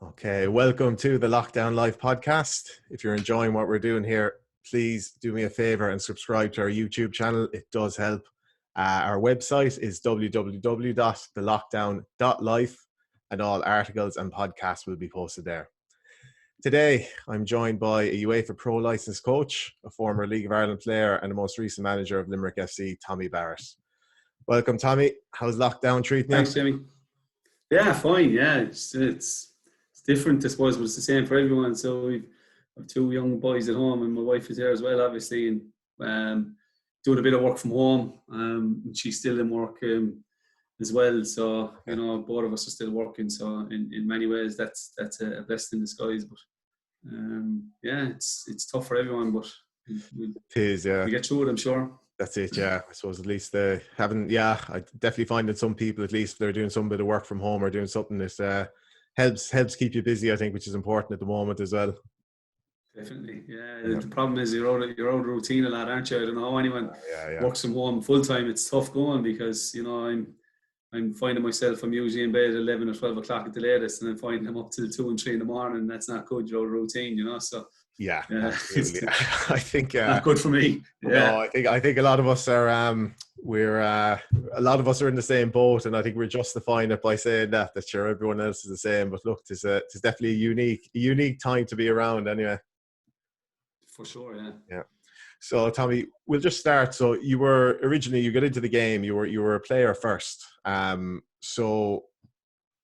Okay, welcome to the Lockdown Live podcast. If you're enjoying what we're doing here, please do me a favor and subscribe to our YouTube channel. It does help. Our website is www.thelockdown.life and all articles and podcasts will be posted there. Today, I'm joined by a UEFA Pro licensed coach, a former League of Ireland player and the most recent manager of Limerick FC, Tommy Barrett. Welcome, Tommy. How's lockdown treating you? Thanks, Jimmy. Yeah, fine. Yeah, it's different, I suppose, but it's the same for everyone. So we've two young boys at home, and my wife is there as well, obviously, and doing a bit of work from home. And she's still in work as well. So both of us are still working. So in many ways, that's a blessing in disguise. But yeah, it's tough for everyone, but it is. Yeah, we get through it, I'm sure. That's it, yeah. I suppose at least I definitely find that some people, at least if they're doing some bit of work from home or doing something that helps keep you busy, I think, which is important at the moment as well. Definitely, yeah. The problem is you're out of routine a lot, aren't you? I don't know how anyone works from home full time. It's tough going because, I'm finding myself, I'm usually in bed at 11 or 12 o'clock at the latest, and I'm finding I'm up till 2 and 3 in the morning. That's not good, you're out of routine, so. Yeah, absolutely. I think not good for me. Yeah. No, I think a lot of us are a lot of us are in the same boat, and I think we're justifying it by saying that sure everyone else is the same. But look, it's definitely a unique time to be around anyway. For sure, yeah. Yeah. So Tommy, we'll just start. So you got into the game. You were a player first. So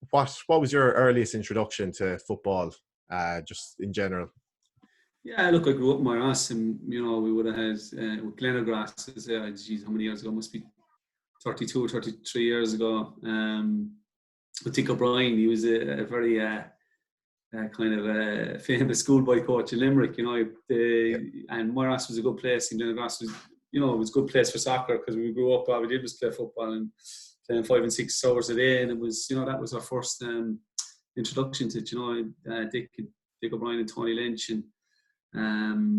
what was your earliest introduction to football, just in general? Yeah, look, I grew up in my ass, and we would have had with Glenagras. How many years ago? Must be 32 or 33 years ago. With Dick O'Brien, he was a very kind of a famous schoolboy coach in Limerick. And Moyras was a good place, and Glenagras was, it was a good place for soccer because we grew up. All we did was play football and playing 5 and 6 hours a day, and it was, that was our first introduction to Dick O'Brien and Tony Lynch. And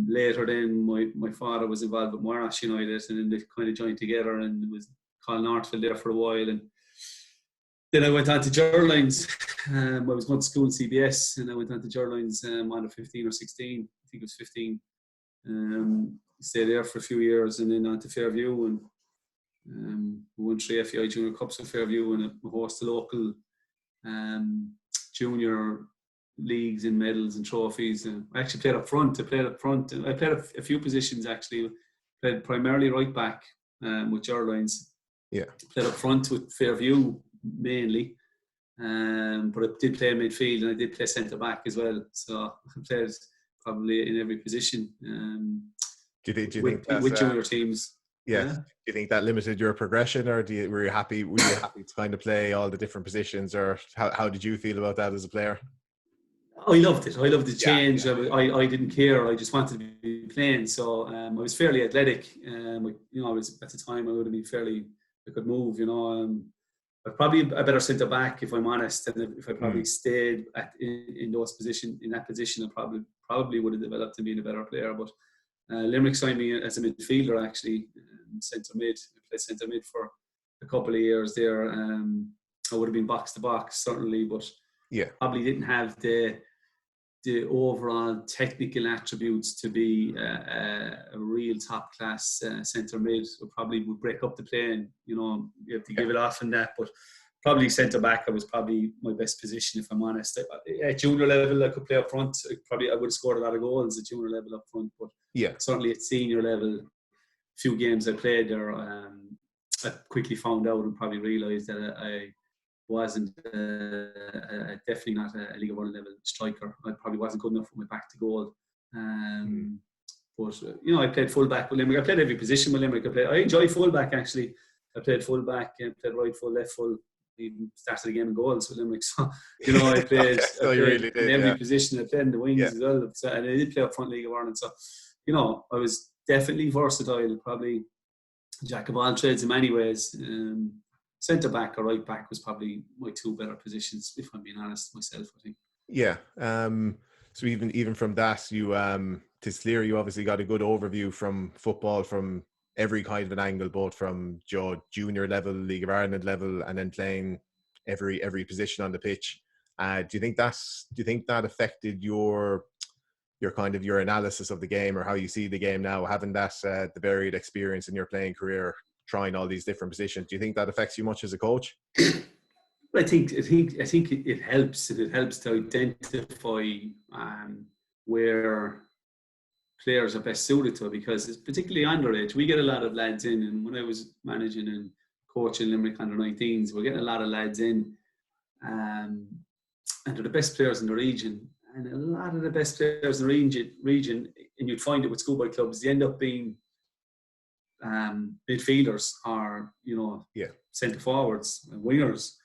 later then my father was involved with Moyras United, and then they kind of joined together, and it was Colin Northfield there for a while, and then I went on to Gerlines. I was going to school in CBS, and I went on to Gerlines under 15 or 16, I think it was 15. Stayed there for a few years, and then on to Fairview, and we won 3 FEI Junior Cups with Fairview, and we hosted the local junior leagues and medals and trophies. And I actually played up front. I played a few positions actually. Played primarily right back with Gerlines. Yeah. Played up front with Fairview mainly. But I did play midfield, and I did play centre back as well. So I played probably in every position. Do you think with junior teams? Yeah. Do you think that limited your progression, or were you happy to kind of play all the different positions, or how did you feel about that as a player? I loved it. I loved the change. Yeah. I didn't care. I just wanted to be playing. So I was fairly athletic. I was at the time I would have been fairly. I could move. But probably a better centre back, if I'm honest. And if I probably stayed in that position, I probably would have developed and been a better player. But Limerick signed me as a midfielder, actually, centre mid. I played centre mid for a couple of years there. I would have been box to box certainly, but probably didn't have the overall technical attributes to be a real top class centre mid. So probably would break up the play, and you have to give it off in that. But probably centre back, I was probably my best position, if I'm honest. At junior level, I could play up front. I would have scored a lot of goals at junior level up front. But certainly at senior level, a few games I played there, I quickly found out and probably realised that I wasn't definitely not a League of Ireland level striker. I probably wasn't good enough with my back to goal. But I played full back with Limerick. I played every position with Limerick. I enjoy full back actually. I played full back and played right full, left full. Even started the game in goals with Limerick. So I played, in every position. I played in the wings as well. So, and I did play up front League of Ireland. So I was definitely versatile. Probably jack of all trades in many ways. Centre back or right back was probably my two better positions, if I'm being honest myself, I think. Yeah. So even from that, you to Slier, you obviously got a good overview from football from every kind of an angle, both from junior level, League of Ireland level, and then playing every position on the pitch. Do you think that affected your kind of your analysis of the game, or how you see the game now, having that the varied experience in your playing career, trying all these different positions? Do you think that affects you much as a coach? I think it helps. It helps to identify where players are best suited to, because it's particularly underage. We get a lot of lads in, and when I was managing and coaching Limerick under-19s, we're getting a lot of lads in, and they're the best players in the region. And a lot of the best players in the region, and you'd find it with schoolboy clubs, they end up being midfielders or, centre forwards and wingers.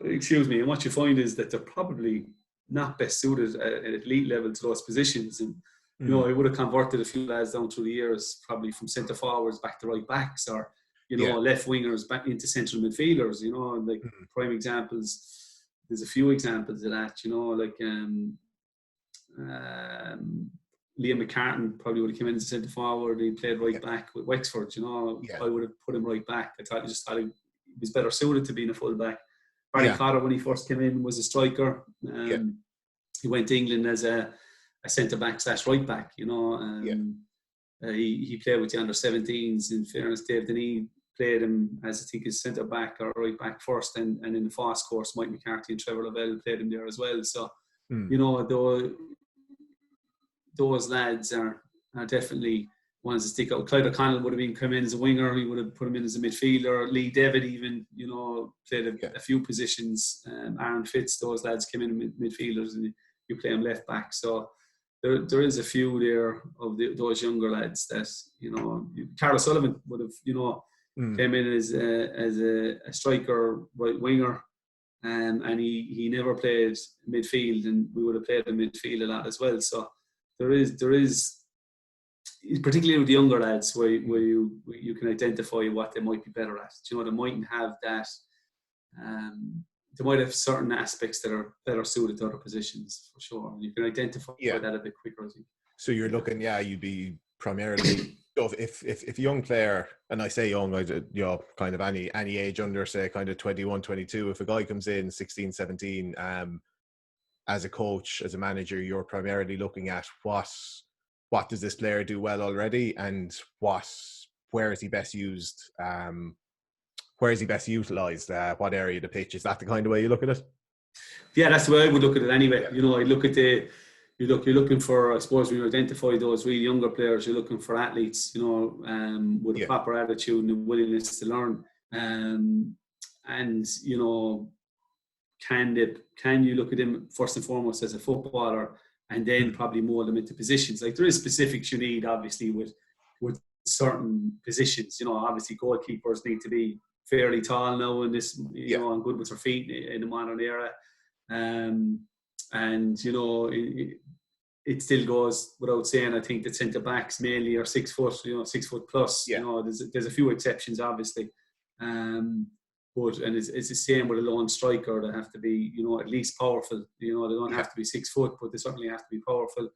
Excuse me. And what you find is that they're probably not best suited at elite level to those positions. And I would have converted a few lads down through the years, probably from centre forwards back to right backs, or left wingers back into central midfielders. And like prime examples. There's a few examples of that. Like Liam McCartan probably would have come in as a centre forward. He played right back with Wexford. I would have put him right back. I thought he was better suited to being a full back. Barry Cotter, when he first came in, was a striker. He went to England as a centre back / right back. He played with the under-17s. In fairness, Dave Denny played him as, I think, his centre back or right back first, and in the fast course, Mike McCarthy and Trevor Lavelle played him there as well. So, those lads are definitely ones that stick out. Clyde O'Connell would have come in as a winger. He would have put him in as a midfielder. Lee David even, played a few positions. Aaron Fitz, those lads came in midfielders, and you play them left back. So there is a few there of those younger lads that, Carl Sullivan would have, came in as a striker, right winger. And he never played midfield, and we would have played in midfield a lot as well. So there is particularly with the younger lads where you can identify what they might be better at. They mightn't have that. They might have certain aspects that are better suited to other positions, for sure. And you can identify that a bit quicker, I think. So you're looking, you'd be primarily. So if a young player, and I say young, kind of any age under, say, kind of 21, 22, if a guy comes in 16, 17, as a coach, as a manager, you're primarily looking at what does this player do well already, and where is he best used, where is he best utilised, what area of the pitch. Is that the kind of way you look at it? Yeah, that's the way I would look at it anyway. I look at you're looking for, I suppose, when you identify those really younger players, you're looking for athletes, with a proper attitude and a willingness to learn. And, can you look at him first and foremost as a footballer, and then probably mold them into positions? Like, there is specifics you need, obviously, with certain positions. Obviously goalkeepers need to be fairly tall now in this, and good with their feet in the modern era. It still goes without saying, I think that centre backs mainly are 6 foot, 6 foot plus. There's a few exceptions, obviously. But it's the same with a lone striker. They have to be, at least powerful. They don't have to be 6 foot, but they certainly have to be powerful.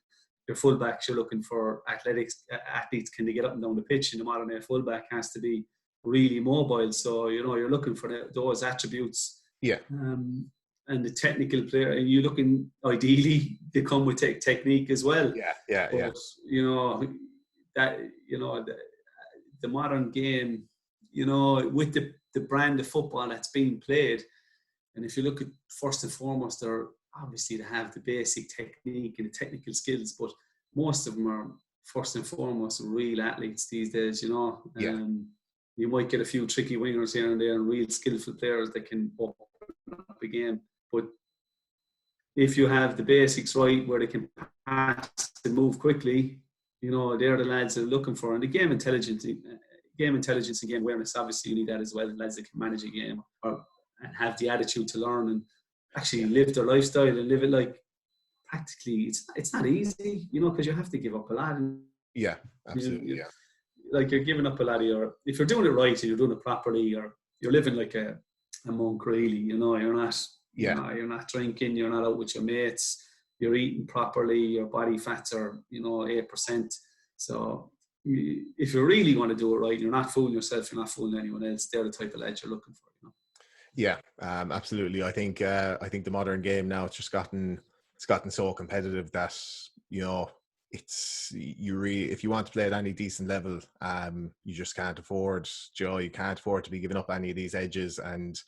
Your fullbacks, you're looking for athletes. Can they get up and down the pitch? And the modern day fullback has to be really mobile. So, you're looking for those attributes. And the technical player, and you're looking, ideally, they come with technique as well. But, the modern game, with the brand of football that's being played, and if you look at, first and foremost, they're obviously to have the basic technique and the technical skills, but most of them are first and foremost real athletes these days. You might get a few tricky wingers here and there, and real skillful players that can open up a game. But if you have the basics right, where they can pass and move quickly, they're the lads that are looking for. And the game intelligence and game awareness, obviously you need that as well. Lads that can manage a game and have the attitude to learn and actually live their lifestyle and live it like practically. It's not easy, because you have to give up a lot. Yeah, absolutely. Like, you're giving up a lot of if you're doing it right and you're doing it properly, or you're living like a monk, really. You're not. You're not drinking. You're not out with your mates. You're eating properly. Your body fats are 8%. So if you really want to do it right, you're not fooling yourself. You're not fooling anyone else. They're the type of lads you're looking for. Yeah, absolutely. I think the modern game now, it's gotten so competitive that, you know, if you want to play at any decent level, you just can't afford, Joe. You can't afford to be giving up any of these edges. And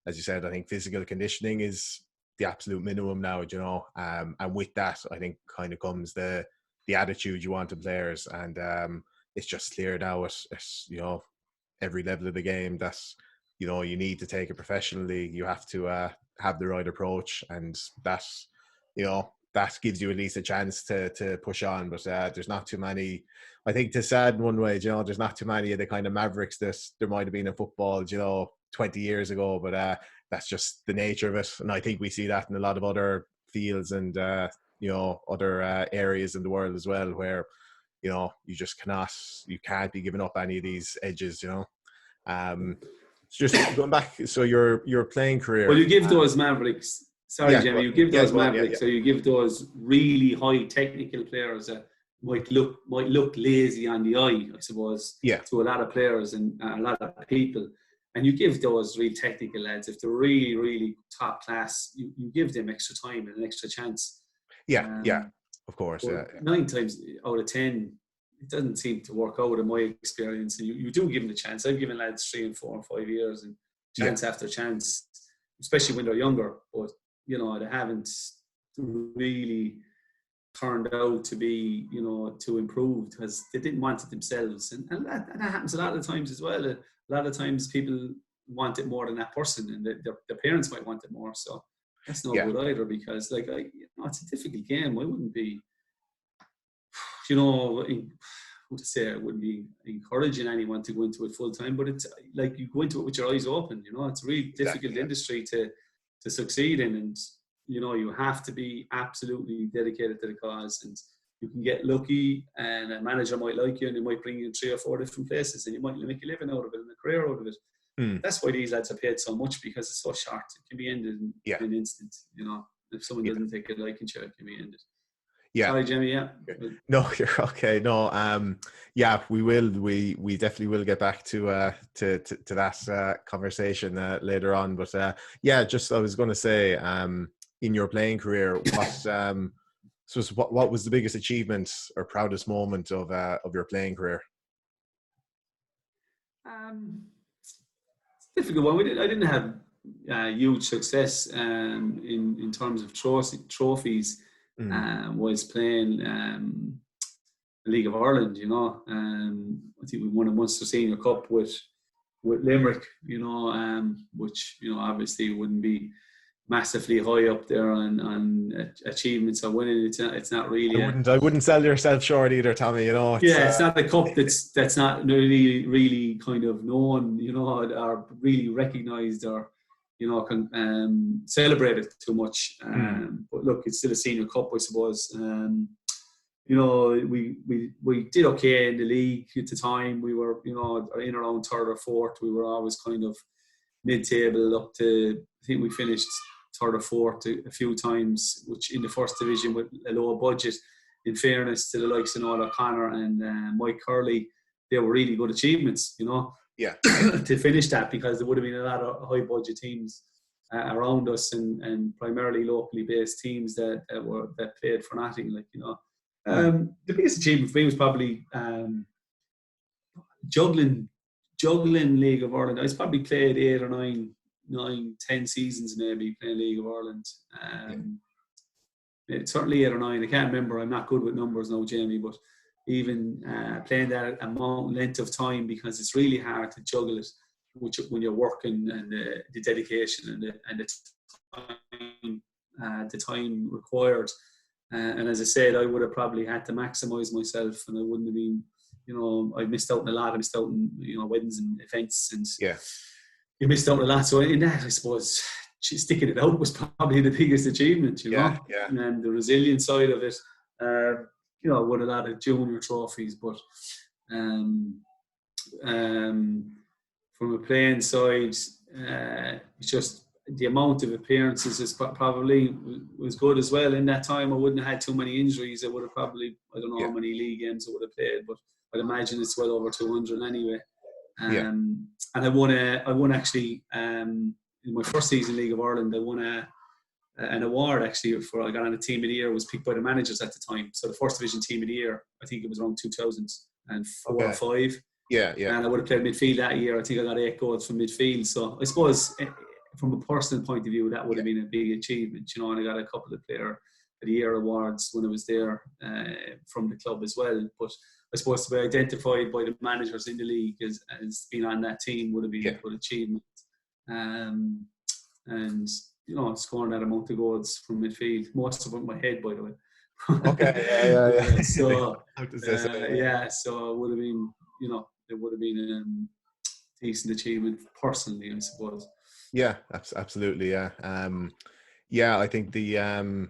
as you said, I think physical conditioning is the absolute minimum now. You know, and with that, I think kind of comes the attitude you want to players, and it's just clear now at you know, every level of the game that, you know, you need to take it professionally. You have to have the right approach, and that, you know, that gives you at least a chance to push on. But there's not too many. I think, to sad in one way, you know, there's not too many of the kind of mavericks that there might have been in football, you know, 20 years ago. But that's just the nature of it, and I think we see that in a lot of other fields and you know, other areas in the world as well, where, you know, you can't be giving up any of these edges, you know. Just going back, so your playing Well, career. you give those Mavericks, sorry, Yeah, Jamie, you give those go on, Mavericks, so you give those really high technical players that might look lazy on the eye, I suppose, yeah, to a lot of players and a lot of people. And you give those real technical lads, if they're really, really top class, you give them extra time and an extra chance. yeah, of course, But yeah, 9 times out of 10, it doesn't seem to work out in my experience. And you do give them the chance. I've given lads 3 and 4 and 5 years and chance after chance, especially when they're younger. But, you know, they haven't really turned out to be, you know, to improve because they didn't want it themselves. And that happens a lot of times as well. A lot of times people want it more than that person, and their parents might want it more. So that's no yeah, good either, because, like, you know, it's a difficult game. I wouldn't be, you know, I wouldn't be encouraging anyone to go into it full time, but it's like you go into it with your eyes open. You know, it's a really difficult industry to succeed in, and, you know, you have to be absolutely dedicated to the cause. And you can get lucky, and a manager might like you, and they might bring you in 3 or 4 different places, and you might make a living out of it and a career out of it. That's why these lads are paid so much, because it's so short. It can be ended in an instant. You know, if someone doesn't take a liking to it, can be ended. Yeah. Sorry, Jamie. Yeah. No, you're okay. No, yeah, we will. We definitely will get back to that conversation later on. But yeah, just I was going to say, in your playing career, what was the biggest achievement or proudest moment of your playing career? It's a difficult one. I didn't have huge success in terms of trophies. Was playing the League of Ireland, you know. I think we won a Munster Senior Cup with Limerick, you know, which, you know, obviously wouldn't be massively high up there on achievements of winning. It's not really. I wouldn't sell yourself short either, Tommy. You know. It's not a cup that's not really kind of known, you know, or really recognised or, you know, celebrated too much. But look, it's still a senior cup, I suppose. You know, we did okay in the league at the time. We were, you know, in around 3rd or 4th. We were always kind of mid-table up to, I think we finished 3rd or 4th a few times, which in the first division with a lower budget. In fairness to the likes of Noel O'Connor and Mike Curley, they were really good achievements, you know. Yeah. To finish that, because there would have been a lot of high budget teams around us, and primarily locally based teams that played for nothing, like, you know. The biggest achievement for me was probably juggling League of Ireland. I was probably played 8 or 9, 10 seasons maybe playing League of Ireland. Certainly 8 or 9. I can't remember. I'm not good with numbers now, Jamie, but even playing that length of time, because it's really hard to juggle it when you're working, and the dedication and the time required. And as I said, I would have probably had to maximise myself, and I wouldn't have been, you know, I missed out on a lot. I missed out on, you know, weddings and events, and you missed out on a lot. So in that, I suppose, sticking it out was probably the biggest achievement, you know. And the resilient side of it, you know, won a lot of junior trophies, but from a playing side, it's just the amount of appearances is probably was good as well. In that time, I wouldn't have had too many injuries. I would have probably, I don't know how many league games I would have played, but I'd imagine it's well over 200 anyway. And I won actually in my first season in League of Ireland, I won an award actually for I got on a team of the year. Was picked by the managers at the time. So the first division team of the year, I think it was around 2004 or 5. Yeah. And I would have played midfield that year. I think I got 8 goals from midfield. So I suppose from a personal point of view, that would have been a big achievement, you know. And I got a couple of Player of the Year awards when I was there from the club as well. But I suppose to be identified by the managers in the league as being on that team would have been a good achievement. And you know, scoring that amount of goals from midfield, most of it in my head, by the way. Okay, So so it would have been, you know, it would have been a decent achievement personally, I suppose. Yeah, absolutely. Yeah. I think the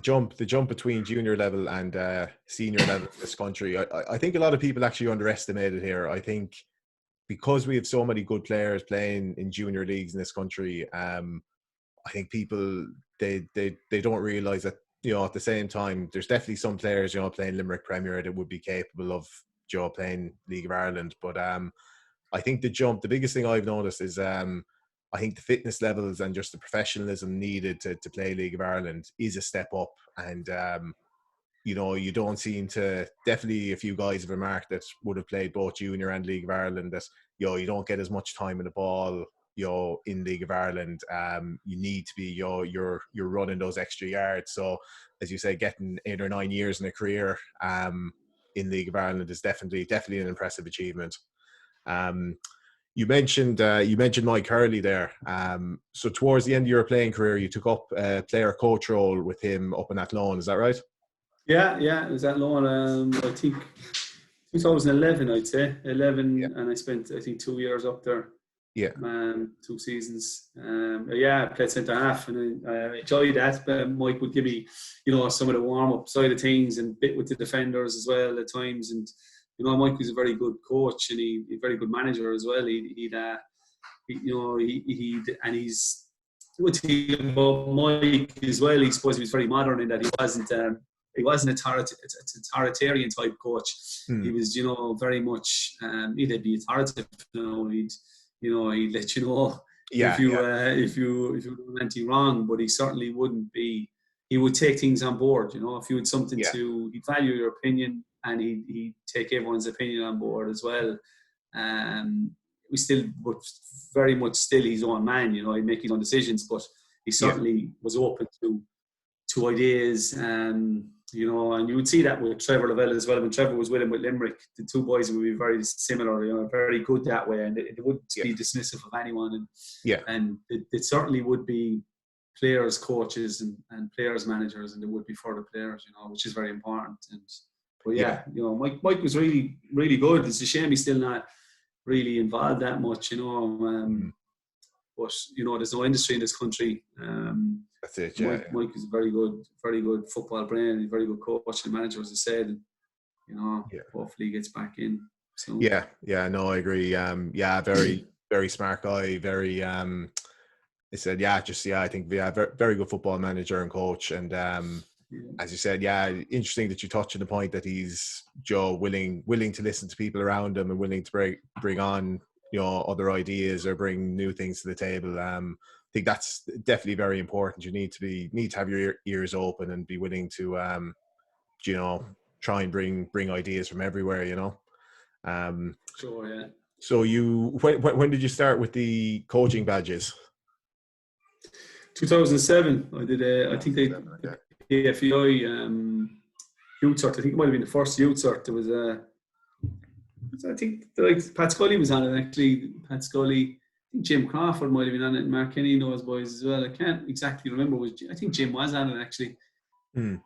jump between junior level and senior level in this country, I think a lot of people actually underestimate it here. I think because we have so many good players playing in junior leagues in this country, I think people they don't realise that, you know, at the same time, there's definitely some players, you know, playing Limerick Premier that would be capable of, you know, playing League of Ireland. But I think the biggest thing I've noticed is I think the fitness levels and just the professionalism needed to play League of Ireland is a step up. And you know, you don't seem to, definitely a few guys have remarked that would have played both junior and League of Ireland, that, you know, you don't get as much time in the ball, you know, in League of Ireland. You need to be, you know, you're running those extra yards. So as you say, getting 8 or 9 years in a career in League of Ireland is definitely an impressive achievement. You mentioned Mike Hurley there. So towards the end of your playing career, you took up a player coach role with him up in Athlone. Is that right? Yeah, it was Athlone. I think 2011, I'd say 11, and I spent, I think, 2 years up there. Yeah. 2 seasons. I played centre half, and I enjoyed that. But Mike would give me, you know, some of the warm up side of things and bit with the defenders as well at times. And you know, Mike was a very good coach and a very good manager as well. He's good thing about Mike as well. I suppose he was very modern in that he wasn't an authoritarian type coach. He was, you know, very much he'd be authoritative. You know, he'd let you know if you done anything wrong, but he certainly wouldn't be. He would take things on board. You know, if you had something he'd value your opinion, and he'd take everyone's opinion on board as well. We still, but very much still his own man. You know, he'd make his own decisions, but he certainly was open to ideas. You know, and you would see that with Trevor Lavelle as well. When Trevor was with him with Limerick, the two boys would be very similar, you know, very good that way, and they wouldn't be dismissive of anyone. And it certainly would be players, coaches, and players, managers, and there would be for the players, you know, which is very important. But you know, Mike was really, really good. It's a shame he's still not really involved that much, you know. But you know, there's no industry in this country. That's it. Mike is a very good football brain. He's a very good coach and manager, as I said. And, you know, hopefully he gets back in. So. No, I agree. Very, very smart guy. Very. I said, I think very good football manager and coach. And as you said, interesting that you touched on the point that he's willing to listen to people around him and willing to bring on, you know, other ideas or bring new things to the table. I think that's definitely very important. You need to have your ears open and be willing to, you know, try and bring ideas from everywhere. You know. Sure. Yeah. So when did you start with the coaching badges? 2007. I did. I think the AFEI youth cert. I think it might have been the first youth cert. There was I think Pat Scully was on it actually. Pat Scully. I think Jim Crawford might have been on it, and Mark Kenny knows boys as well. I can't exactly remember. I think Jim was on it actually. But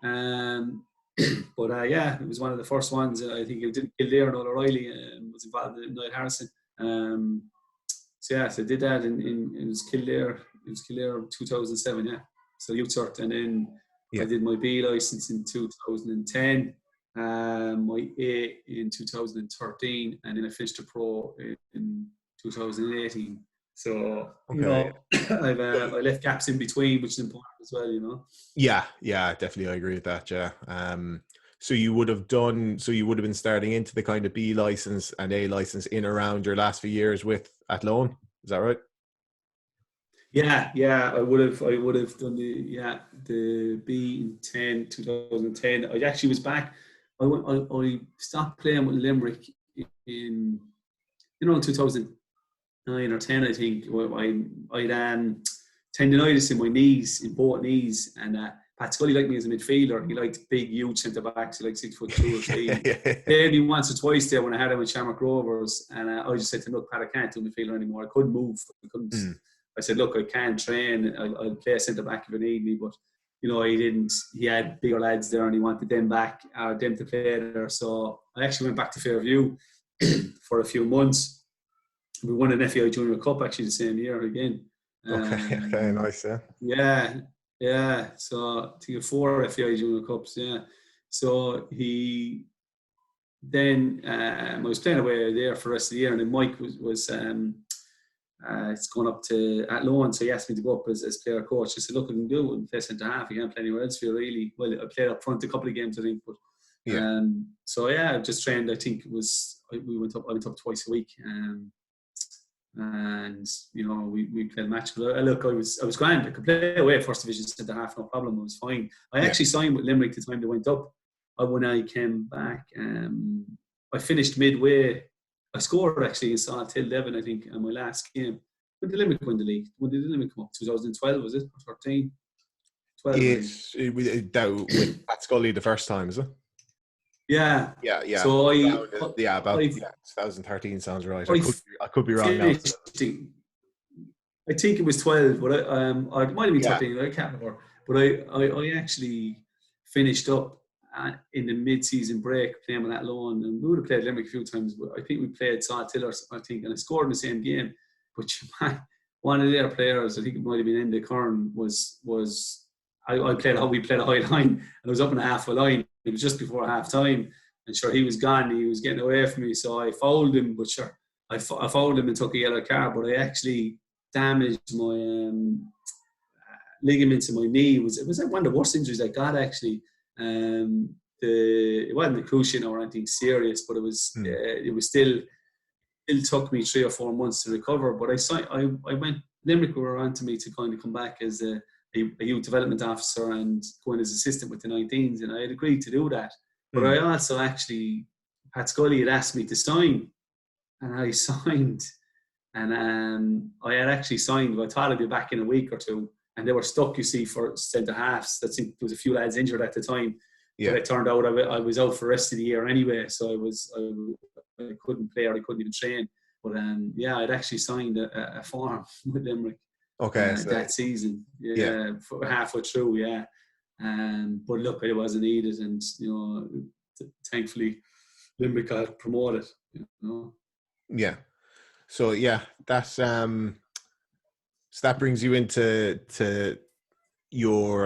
it was one of the first ones. I think it did Kildare and O'Reilly was involved in Niall Harrison. So I did that in it was Kildare. It was Kildare 2007. Yeah, so youth cert, and then I did my B license in 2010. My A in 2013, and then I finished a pro in 2018. So you know, I left gaps in between, which is important as well. You know. Yeah, definitely, I agree with that. Yeah. So you would have been starting into the kind of B license and A license in around your last few years with Athlone. Is that right? Yeah. I would have done the B in 2010. I actually was back. I stopped playing with Limerick in 2009 or 10, I think. I'd tendinitis in my knees, in both knees, and Pat Scully liked me as a midfielder. He liked big, huge centre backs. He liked 6'2" or 3. Played me once or twice there when I had him with Shamrock Rovers, and I just said to him, "Look, Pat, I can't do midfielder anymore. I couldn't move. I couldn't." I said, "Look, I can't train. I'll play a centre back if you need me." But he didn't. He had bigger lads there, and he wanted them to play there. So I actually went back to Fairview for a few months. We won an FAI Junior Cup actually the same year again. Okay, nice, yeah. Yeah. So I think 4 FAI Junior Cups, yeah. So he then I was playing away there for the rest of the year, and then Mike was it's going up to Athlone, so he asked me to go up as player coach. I said, "Look, I can do it, play centre half. You can't play anywhere else for you, really." Well, I played up front a couple of games, I think, but so I just trained. I think I went up twice a week. And we played a match. But look, I was grand. I could play away first division centre half, no problem. It was fine. I actually signed with Limerick the time they went up. When I came back, I finished midway. I scored actually in Untitled 11, I think, in my last game. When did Limerick win the league? When did Limerick come up? 2012 was it? Or 13? 12. With Pat Scully the first time, is it? Yeah. So about 2013 sounds right. I could be wrong now. I think it was 12, but I might have been 13. I can't remember. But I actually finished up in the mid-season break playing with Athlone, and we would have played Limerick a few times. But I think we played Saw Tiller, I think, and I scored in the same game. But one of their players, I think it might have been Enda Kern, was we played a high line, and I was up in a half a line. It was just before half time, and sure, he was gone. He was getting away from me, so I fouled him. But sure, I fouled him and took a yellow card. But I actually damaged my ligaments in my knee. It was one of the worst injuries I got actually. It wasn't a cruciate or anything serious, but it was still took me 3 or 4 months to recover. But I went. Limerick were on to me to kind of come back as a youth development officer and go in as assistant with the 19s, and I had agreed to do that. But I also actually, Pat Scully had asked me to sign, and I signed. And I had actually signed, but I thought I'd be back in a week or two, and they were stuck, you see, for centre halves. There was a few lads injured at the time. Yeah. But it turned out I was out for the rest of the year anyway, so I couldn't play or I couldn't even train. But I'd actually signed a form with Limerick. Okay, that season, for halfway through, but look, it wasn't needed, and thankfully, Limerick got promoted. Yeah, so that's so that brings you into your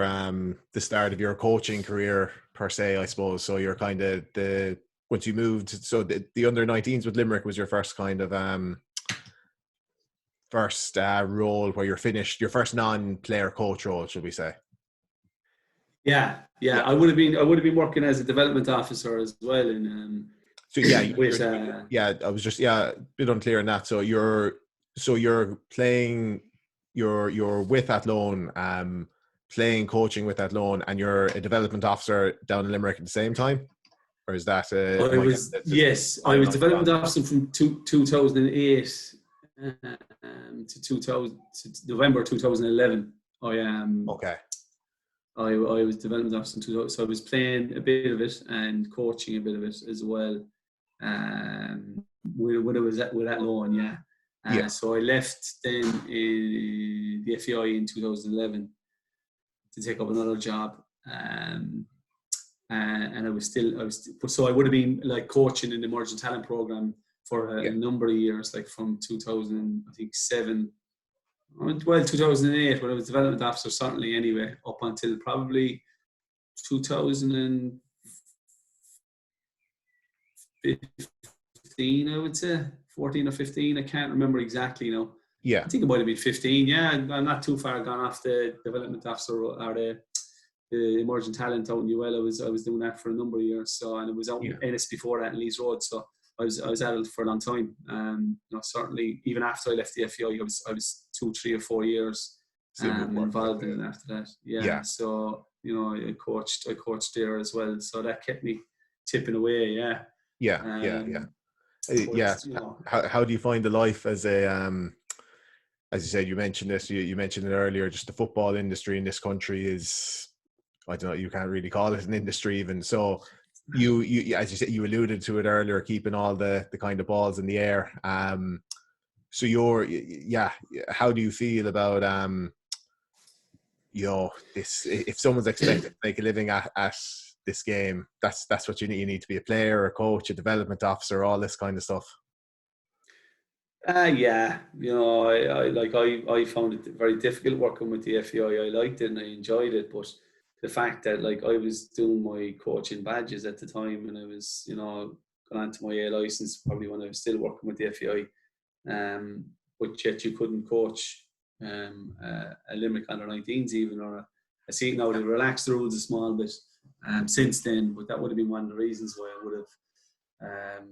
the start of your coaching career per se, I suppose. So you're kind of once you moved, so the under 19s with Limerick was your first kind of role where you're finished, your first non-player coach role, should we say? Yeah. I would have been working as a development officer as well. And so I was just a bit unclear on that. So you're playing, you're with Athlone, playing coaching with Athlone, and you're a development officer down in Limerick at the same time, or is that? I was development officer from 2008. To November 2011. Okay. I was development officer in 2000, so I was playing a bit of it and coaching a bit of it as well. When I was with Athlone, so I left then in the FAI in 2011 to take up another job. And I was so I would have been like coaching in the emerging talent program for a number of years, like from 2007, 2008 when I was development officer, certainly anyway, up until probably 2015, I would say, 14 or 15. I can't remember exactly now. Yeah. I think it might have been 15. Yeah, I'm not too far gone off the development officer or the emerging talent out in UL. I was doing that for a number of years. So, and it was out in Ennis before that in Leeds Road. So I was at it for a long time. Certainly, even after I left the FAI, I was 2, 3 or 4 years Still moving work involved in it after that. Yeah. So, you know, I coached there as well. So that kept me tipping away. Yeah. Yeah. Yeah. But, you know, How do you find the life as a as you said, you mentioned this, you mentioned it earlier, just the football industry in this country is, I don't know, you can't really call it an industry even. So you as you said, you alluded to it earlier, keeping all the kind of balls in the air. So how do you feel about you know, this, if someone's expected to make a living at this game, that's what you need. You need to be a player, a coach, a development officer, all this kind of stuff. Yeah, you know, I found it very difficult working with the FEI. I liked it and I enjoyed it, but the fact that like I was doing my coaching badges at the time and I was, you know, going on to my A license probably when I was still working with the FEI, but yet you couldn't coach a Limerick under 19s even, or I see now they relaxed the rules a small bit since then, but that would have been one of the reasons why I would have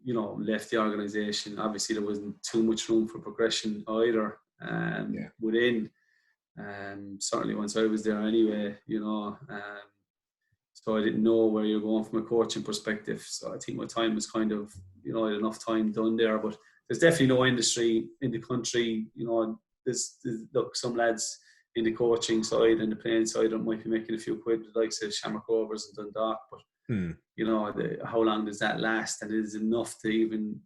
you know, left the organisation. Obviously, there wasn't too much room for progression either within. Certainly, once I was there anyway, you know, so I didn't know where you're going from a coaching perspective. So I think my time was kind of, you know, I had enough time done there. But there's definitely no industry in the country. You know, there's look, some lads in the coaching side and the playing side might be making a few quid, like say Shamrock Rovers and Dundalk, but you know, how long does that last? And is enough to even,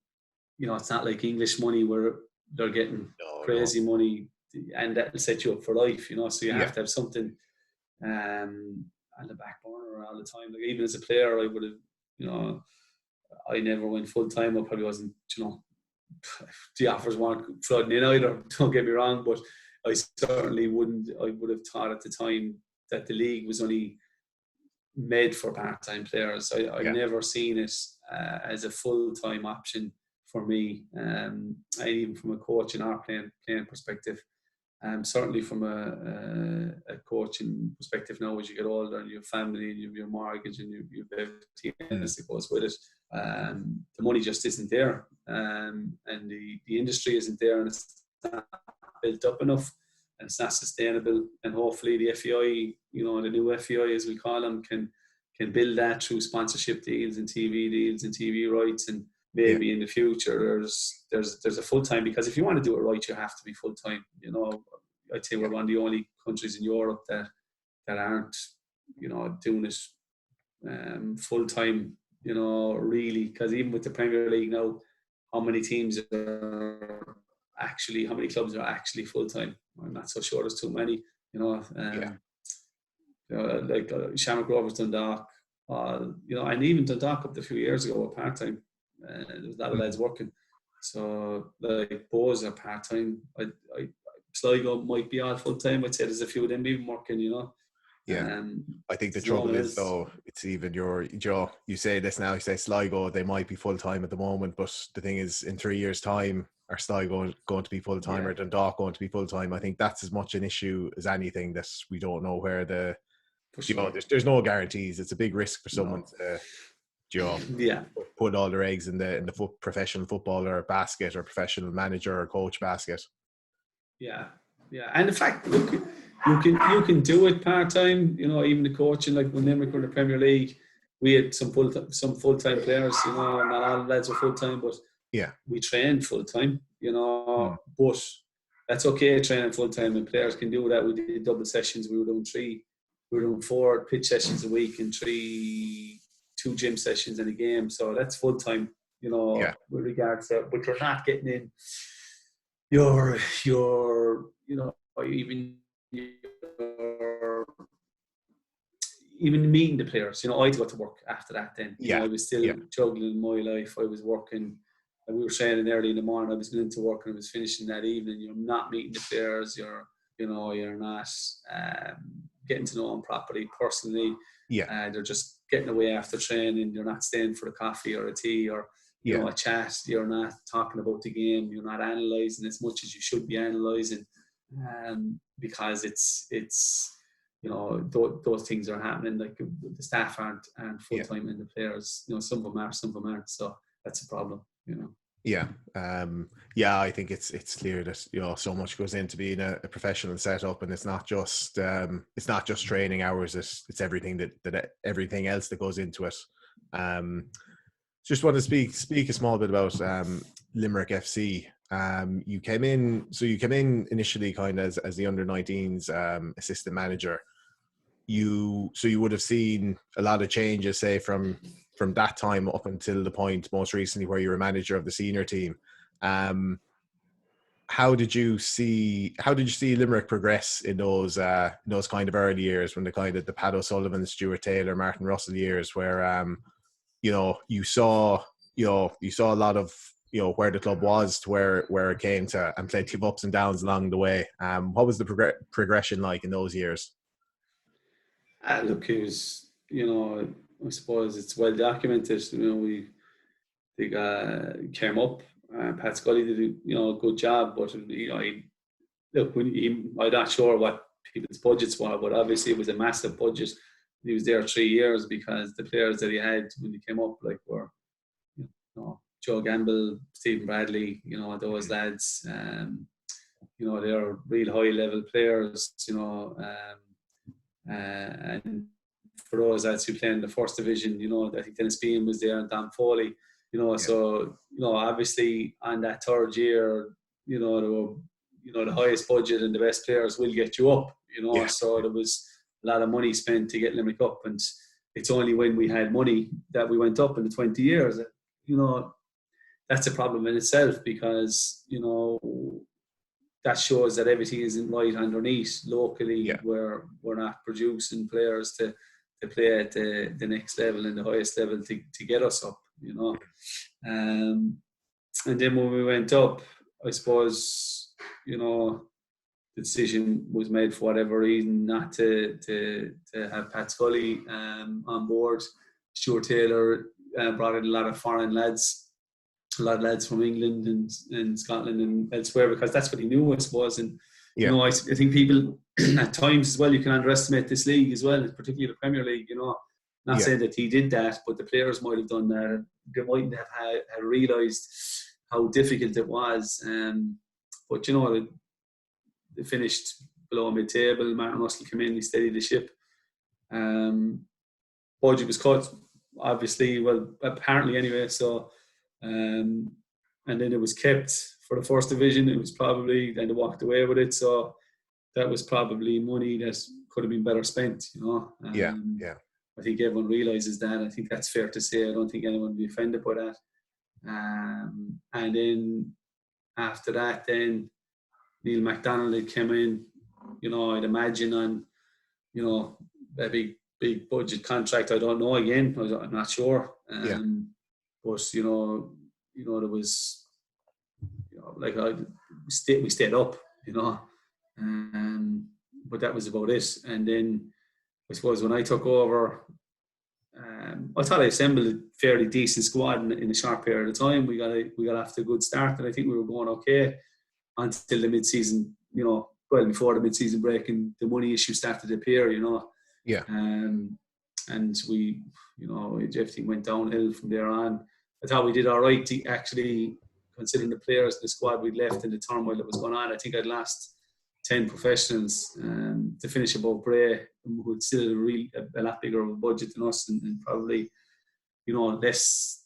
you know, it's not like English money where they're getting crazy money and that'll set you up for life, you know, so you have to have something on the back burner all the time. Like even as a player, I would have, you know, I never went full time. I probably wasn't, you know, the offers weren't flooding in either, don't get me wrong, but I certainly wouldn't, I would have thought at the time that the league was only made for part-time players. I never seen it as a full-time option for me, and even from a coaching or playing perspective. Certainly from a coaching perspective now, as you get older and you have family and you have your mortgage and you have everything else that goes with it, the money just isn't there, and the industry isn't there, and it's not built up enough. And it's not sustainable, and hopefully the FEI, you know, the new FEI as we call them, can build that through sponsorship deals and TV deals and TV rights, and maybe in the future there's a full time, because if you want to do it right, you have to be full time. You know, I'd say we're one of the only countries in Europe that aren't, you know, doing it full time. You know, really, because even with the Premier League now, how many clubs are actually full time? I'm not so sure there's too many, you know. Like Shamrock Rovers, Dundalk, you know, and even Dundalk up to a few years ago were part time. There was a lot of lads working. So like Bows are part time. Sligo might be all full time. I'd say there's a few of them even working, you know. I think the trouble is though, it's even you say this now, you say Sligo, they might be full time at the moment, but the thing is, in 3 years' time, are Sligo going to be full time or Dundalk going to be full time? I think that's as much an issue as anything, that we don't know where know, there's no guarantees. It's a big risk for someone to put all their eggs in the professional footballer basket or professional manager or coach basket. And the fact, look, you can do it part time. You know, even the coaching, like when Limerick were in the Premier League, we had some full time players. You know, not all the lads were full time, but we trained full time. You know, but that's okay, training full time, and players can do that. We did double sessions. We were doing 4 pitch sessions a week and 2 gym sessions in a game. So that's full time. You know, with regards to, but you're not getting in your you know, even meeting the players. You know, I had to go to work after that then. You know, I was still juggling my life. I was working, and we were training early in the morning. I was going into work and I was finishing that evening. You're not meeting the players. You're not getting to know them properly personally. They're just getting away after training. You're not staying for a coffee or a tea or you know, a chat. You're not talking about the game. You're not analysing as much as you should be analysing, because it's you know, those things are happening. Like the staff aren't full time, and the players, you know, some of them are, some of them aren't. So that's a problem, you know. Yeah. Yeah, I think it's clear that, you know, so much goes into being a professional setup, and it's not just training hours. It's everything that everything else that goes into it. Um, just want to speak a small bit about Limerick FC. You came in initially kind of as the under-19s assistant manager. You would have seen a lot of changes, say from that time up until the point most recently where you were manager of the senior team. Um, how did you see Limerick progress in those kind of early years, when the kind of the Pat O'Sullivan, Stuart Taylor, Martin Russell years, where you know, you saw a lot of, you know, where the club was to where it came to, and plenty of ups and downs along the way. What was the progression like in those years? Look, it was, you know, I suppose it's well documented. You know, they came up. Pat Scully did a good job, but you know, I'm not sure what people's budgets were, but obviously it was a massive budget. He was there 3 years because the players that he had when he came up, like, were, you know, Joe Gamble, Stephen Bradley, you know, those lads. You know, they're real high level players. You know, and for those lads who play in the first division, you know, I think Dennis Bean was there and Dan Foley. You know, so, you know, obviously on that third year, you know, there were, you know, the highest budget and the best players will get you up. You know, so there was a lot of money spent to get Limerick up, and it's only when we had money that we went up in the 20 years. You know, that's a problem in itself, because, you know, that shows that everything isn't right underneath locally, where we're not producing players to play at the next level and the highest level to get us up, you know. And then when we went up, I suppose, you know, the decision was made for whatever reason not to have Pat Scully on board. Stuart Taylor brought in a lot of foreign lads, a lot of lads from England and Scotland and elsewhere, because that's what he knew, I suppose. And you know, I think people at times as well, you can underestimate this league as well, particularly the Premier League. You know, not saying that he did that, but the players might have done that. They mightn't have had realised how difficult it was. But you know, they finished below mid-table. Martin Russell came in, he steadied the ship. Budget was cut, obviously, well, apparently anyway. So, and then it was kept for the first division. It was probably, then they walked away with it. So that was probably money that could have been better spent, you know. I think everyone realises that. I think that's fair to say. I don't think anyone would be offended by that. And then after that, then Neil MacDonald came in, you know, I'd imagine on, you know, a big budget contract. I don't know, again, I'm not sure. But, you know, there was, you know, like, we stayed up, you know. But that was about it. And then I suppose when I took over, I thought I assembled a fairly decent squad in a short period of time. We got off to a good start, and I think we were going okay until the mid-season, you know, well before the mid-season break, and the money issue started to appear, you know. And we, you know, everything went downhill from there on. I thought we did all right, actually, considering the players, the squad we'd left and the turmoil that was going on. I think I'd lost 10 professionals to finish above Bray, who had still a lot bigger of a budget than us, and probably, you know, less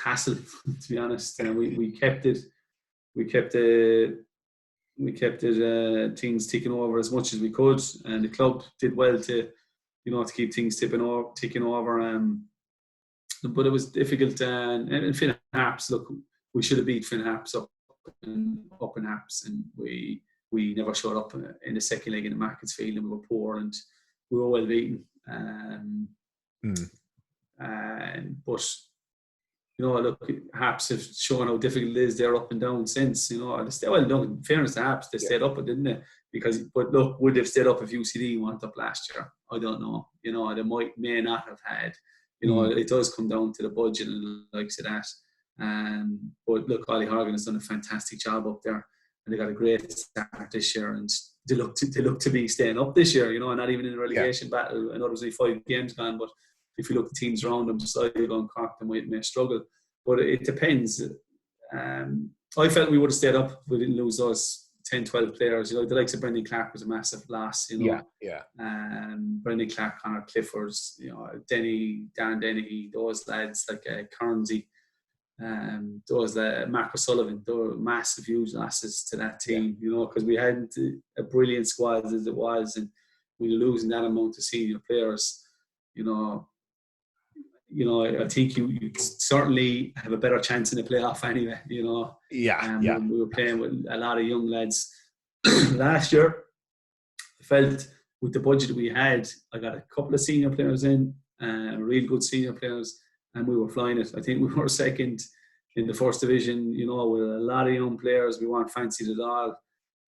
hassle, to be honest. And we kept it. We kept it. Things ticking over as much as we could, and the club did well to, you know, to keep things ticking over. But it was difficult. And Finn Harps, look, we should have beat Finn Harps up in Harps, and we never showed up in the second leg in the Markets Field, and we were poor and we were well beaten. But, you know, look, Harps have shown how difficult it is. They're up and down since, you know. Well, no, in fairness to Harps, they stayed up, didn't they? But look, would they have stayed up if UCD went up last year? I don't know. You know, they may not have had. You know, it does come down to the budget and the likes of that. But look, Ollie Horgan has done a fantastic job up there, and they got a great start this year, and they look to be staying up this year. You know, and not even in a relegation battle. I know there's only 5 games gone, but if you look at teams around them, Sligo and Cork, they may struggle. But it depends. I felt we would have stayed up if we didn't lose those 10, 12 players. You know, the likes of Brendan Clark was a massive loss, you know. Yeah. Brendan Clark, Conor Cliffords, you know, Dan Dennehy, those lads like Kernsey, those Mark O'Sullivan, they were massive, huge losses to that team, you know, because we had a brilliant squad as it was, and we were losing that amount of senior players, you know, I think you certainly have a better chance in the playoff anyway, you know. We were playing with a lot of young lads. Last year, I felt with the budget we had, I got a couple of senior players in, real good senior players, and we were flying it. I think we were second in the first division, you know, with a lot of young players. We weren't fancied at all.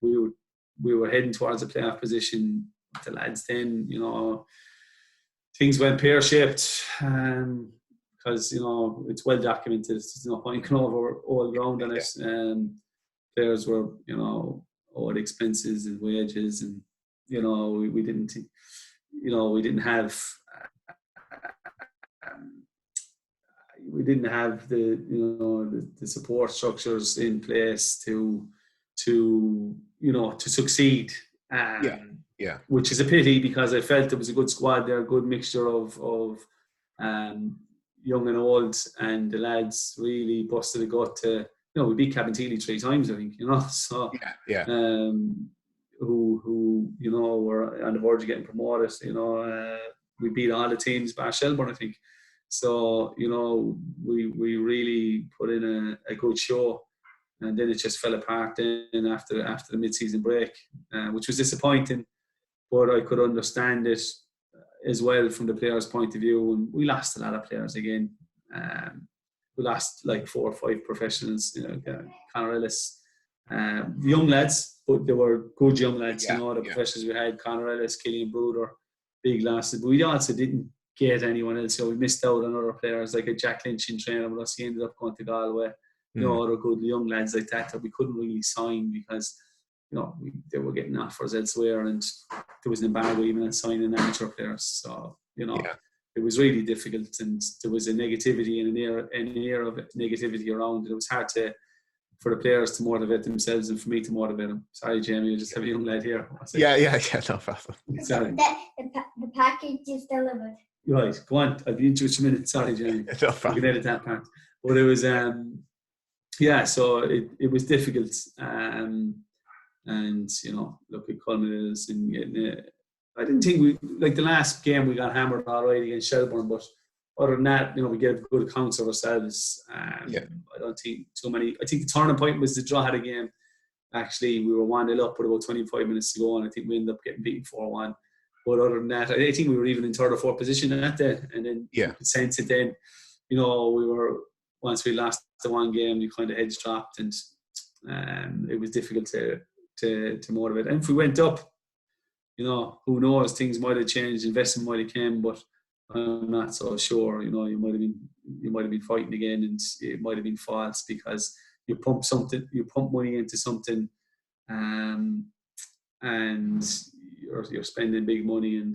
We were heading towards a playoff position. The lads then, you know, things went pear-shaped because, you know, it's well documented. There's no point going over all ground on it. Players were, you know, owed expenses and wages, and, you know, we didn't have the, you know, the support structures in place to you know, to succeed. Which is a pity, because I felt it was a good squad there, a good mixture of young and old, and the lads really busted a gut to, you know, we beat Cabinteely 3 times, I think, you know, so who you know, were on the verge of getting promoted, you know, we beat all the teams bar Shelbourne, I think, so, you know, we really put in a good show. And then it just fell apart then after the mid-season break, which was disappointing. But I could understand it as well from the players' point of view. And we lost a lot of players again. We lost like 4 or 5 professionals, you know, Conor Ellis. The young lads, but they were good young lads, you know, the professionals we had, Conor Ellis, Killian Bruder, big losses. But we also didn't get anyone else. So we missed out on other players, like a Jack Lynch in training with us. He ended up going to Galway. You know, other good young lads like that we couldn't really sign because, you know, they were getting offers elsewhere, and there was an embargo even on signing amateur players. So, you know, it was really difficult, and there was a negativity and an air of negativity around it. It was hard for the players to motivate themselves and for me to motivate them. Sorry, Jamie, I just have a young lad here. No problem. Sorry. The package is delivered. Right, go on. I'll be into it in a minute. Sorry, Jamie. No problem. You can edit that part. But it was... so it was difficult, and, you know, look, it culminated in getting I didn't think we, like the last game, we got hammered all right against Shelbourne, but other than that, you know, we gave good accounts of ourselves. I don't think too many. I think the turning point was the draw of the game. Actually, we were 1-0 up with about 25 minutes to go, and I think we ended up getting beaten 4-1. But other than that, I think we were even in third or fourth position that day, and then you could sense it then. You know, we were, once we lost the one game, you kind of heads dropped, and it was difficult to motivate. And if we went up, you know, who knows, things might have changed, investment might have came, but I'm not so sure. You know, you might have been fighting again, and it might have been false because you pump money into something, and you're spending big money, and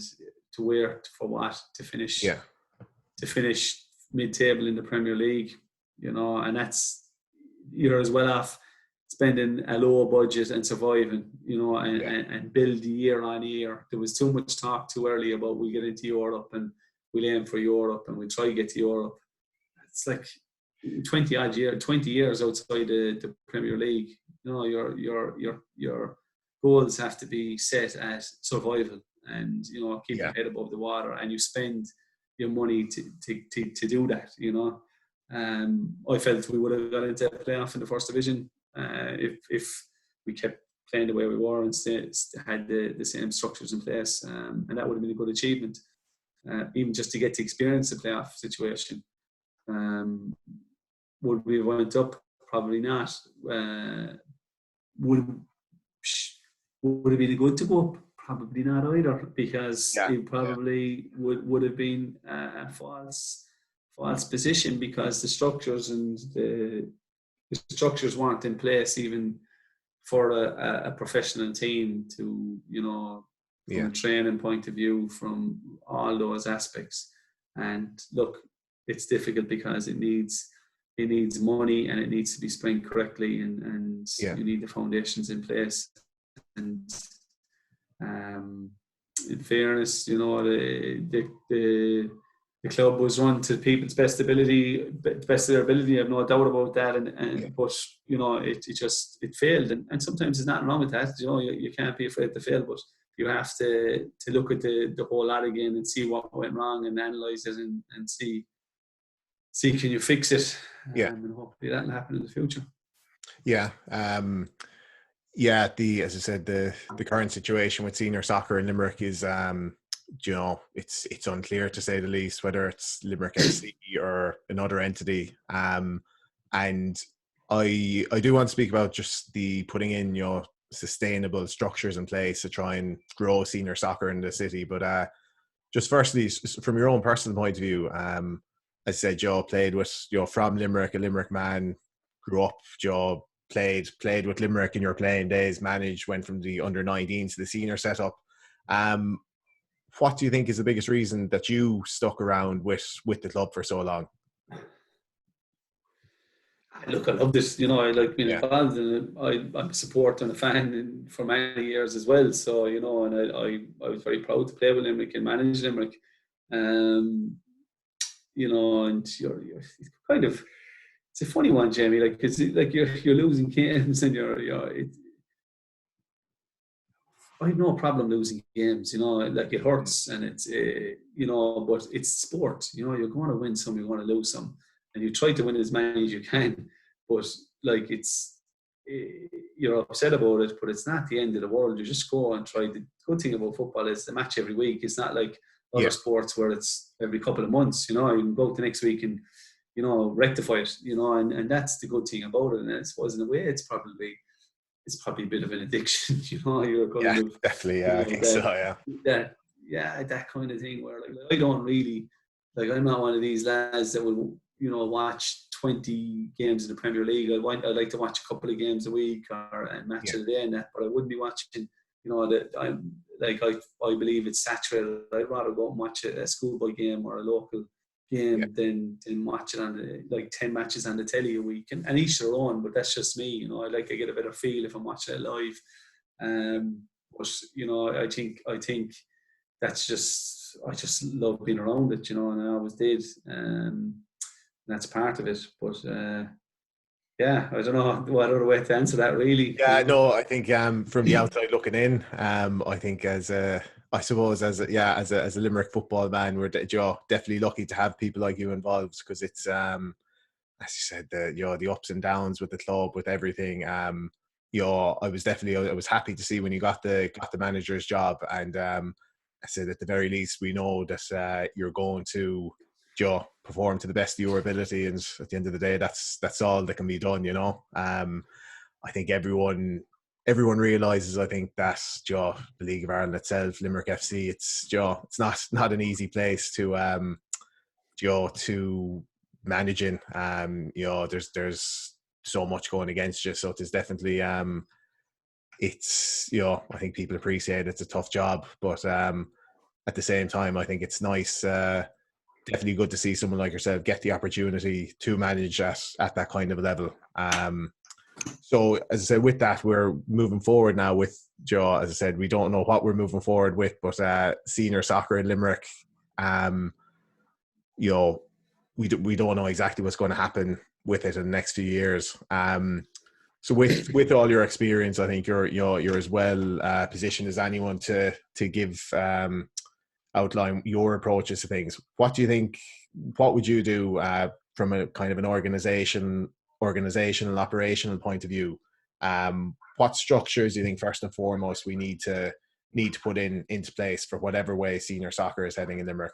to where, for what, to finish mid-table in the Premier League, you know, and that's, you're as well off spending a low budget and surviving, you know, and build year on year. There was too much talk too early about we'll get into Europe and we'll aim for Europe and we'll try to get to Europe. It's like 20 years outside the Premier League. You know, your goals have to be set at survival and, you know, keep your head above the water, and you spend your money to do that, you know. I felt we would have got into a playoff in the first division if we kept playing the way we were and had the same structures in place, and that would have been a good achievement, even just to get to experience the playoff situation. Would we have went up? Probably not. Would have been good to go up? Probably not either, because it probably would have been a false position, because the structures and the structures weren't in place even for a professional team to, you know, from a training point of view, from all those aspects. And look, it's difficult because it needs it needs money and it needs to be spent correctly, and you need the foundations in place. And in fairness, you know, the club was run to people's best of their ability. I have no doubt about that. And but you know, it failed, and sometimes there's nothing wrong with that. You know, you can't be afraid to fail, but you have to look at the whole lot again and see what went wrong and analyse it and see can you fix it. And hopefully that'll happen in the future. As I said, the current situation with senior soccer in Limerick is you know, it's unclear, to say the least, whether it's Limerick FC or another entity. And I do want to speak about just the putting in, you know, sustainable structures in place to try and grow senior soccer in the city. But just firstly, from your own personal point of view, as I said, Joe played with, you know, from Limerick, a Limerick man, grew up, Joe played with Limerick in your playing days, managed, went from the under-19 to the senior setup. What do you think is the biggest reason that you stuck around with the club for so long? Look, I love this. You know, I like being involved in it. I'm a supporter and a fan for many years as well. So, you know, and I was very proud to play with Limerick and manage Limerick. You know, and you're kind of, it's a funny one, Jamie. Like, it's like you're losing games and I have no problem losing games, you know, like it hurts and it's, you know, but it's sport, you know, you're going to win some, you're going to lose some, and you try to win as many as you can, but like you're upset about it, but it's not the end of the world. You just go and try. The good thing about football is the match every week. It's not like other sports where it's every couple of months, you know, you can go to next week and, you know, rectify it, you know, and that's the good thing about it. And I suppose in a way it's probably a bit of an addiction, you know. You're kind of, definitely, I think so, that kind of thing where like I don't really, like, I'm not one of these lads that will, you know, watch 20 games in the Premier League. I'd like to watch a couple of games a week or a match a day and that, but I wouldn't be watching, you know, that I'm like, I believe it's saturated. I'd rather go and watch a schoolboy game or a local game than watch it on like 10 matches on the telly a week, and each their own, but that's just me, you know. I like to get a better feel if I'm watching it live. But you know, I think that's just, I just love being around it, you know, and I always did. That's part of it. But I don't know what other way to answer that, really. No, I think from the outside looking in, I think as a Limerick football man, we're definitely lucky to have people like you involved, because it's as you said, the ups and downs with the club, with everything. I was happy to see when you got the manager's job, and I said at the very least we know that you're going to perform to the best of your ability, and at the end of the day, that's all that can be done, you know. I think everyone realizes, I think, that the League of Ireland itself, Limerick FC, it's not an easy place to manage in. There's so much going against you, so it is definitely it's, you know, I think people appreciate it's a tough job, but at the same time, I think it's nice, definitely good to see someone like yourself get the opportunity to manage at that kind of a level. So as I said, with that, we're moving forward now with Joe. As I said, we don't know what we're moving forward with, but senior soccer in Limerick, you know, we don't know exactly what's going to happen with it in the next few years. So with all your experience, I think you're as well positioned as anyone to give outline your approaches to things. What do you think? What would you do from a kind of an organizational, operational point of view? What structures do you think first and foremost we need to put into place for whatever way senior soccer is heading in Limerick?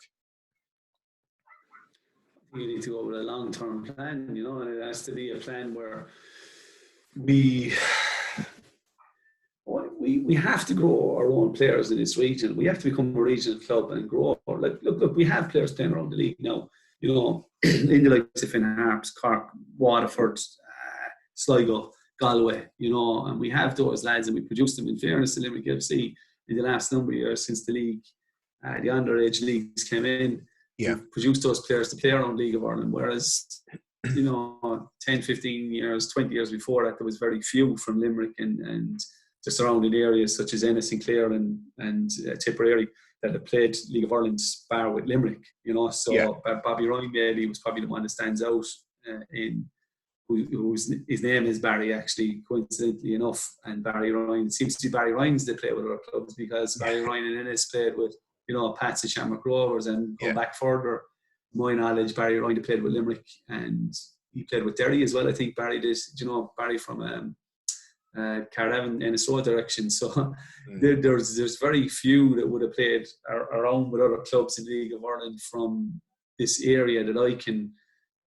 You need to go with a long-term plan, you know, and it has to be a plan where we have to grow our own players in this region. We have to become a regional club and grow. Like, look, we have players playing around the league now, you know, in the likes of Finn Harps, Cork, Waterford, Sligo, Galway, you know, and we have those lads and we produce them. In fairness to Limerick FC, in the last number of years since the league, the underage leagues came in, we've produced those players to play around League of Ireland, whereas 10, 15 years, 20 years before that, there was very few from Limerick and the surrounding areas such as Ennis and Clare and Tipperary that had played League of Ireland bar with Limerick, So Bobby Ryan maybe was probably the one that stands out his name is Barry, actually, coincidentally enough. And Barry Ryan, it seems to be Barry Ryan's they play with our clubs, because Barry Ryan and Ennis played with, Pats and Shamrock Rovers, and going back further, my knowledge, Barry Ryan played with Limerick, and he played with Derry as well. I think Barry did, Barry from Carnarvon, Ennis Road direction. So there's very few that would have played around with other clubs in the League of Ireland from this area that I can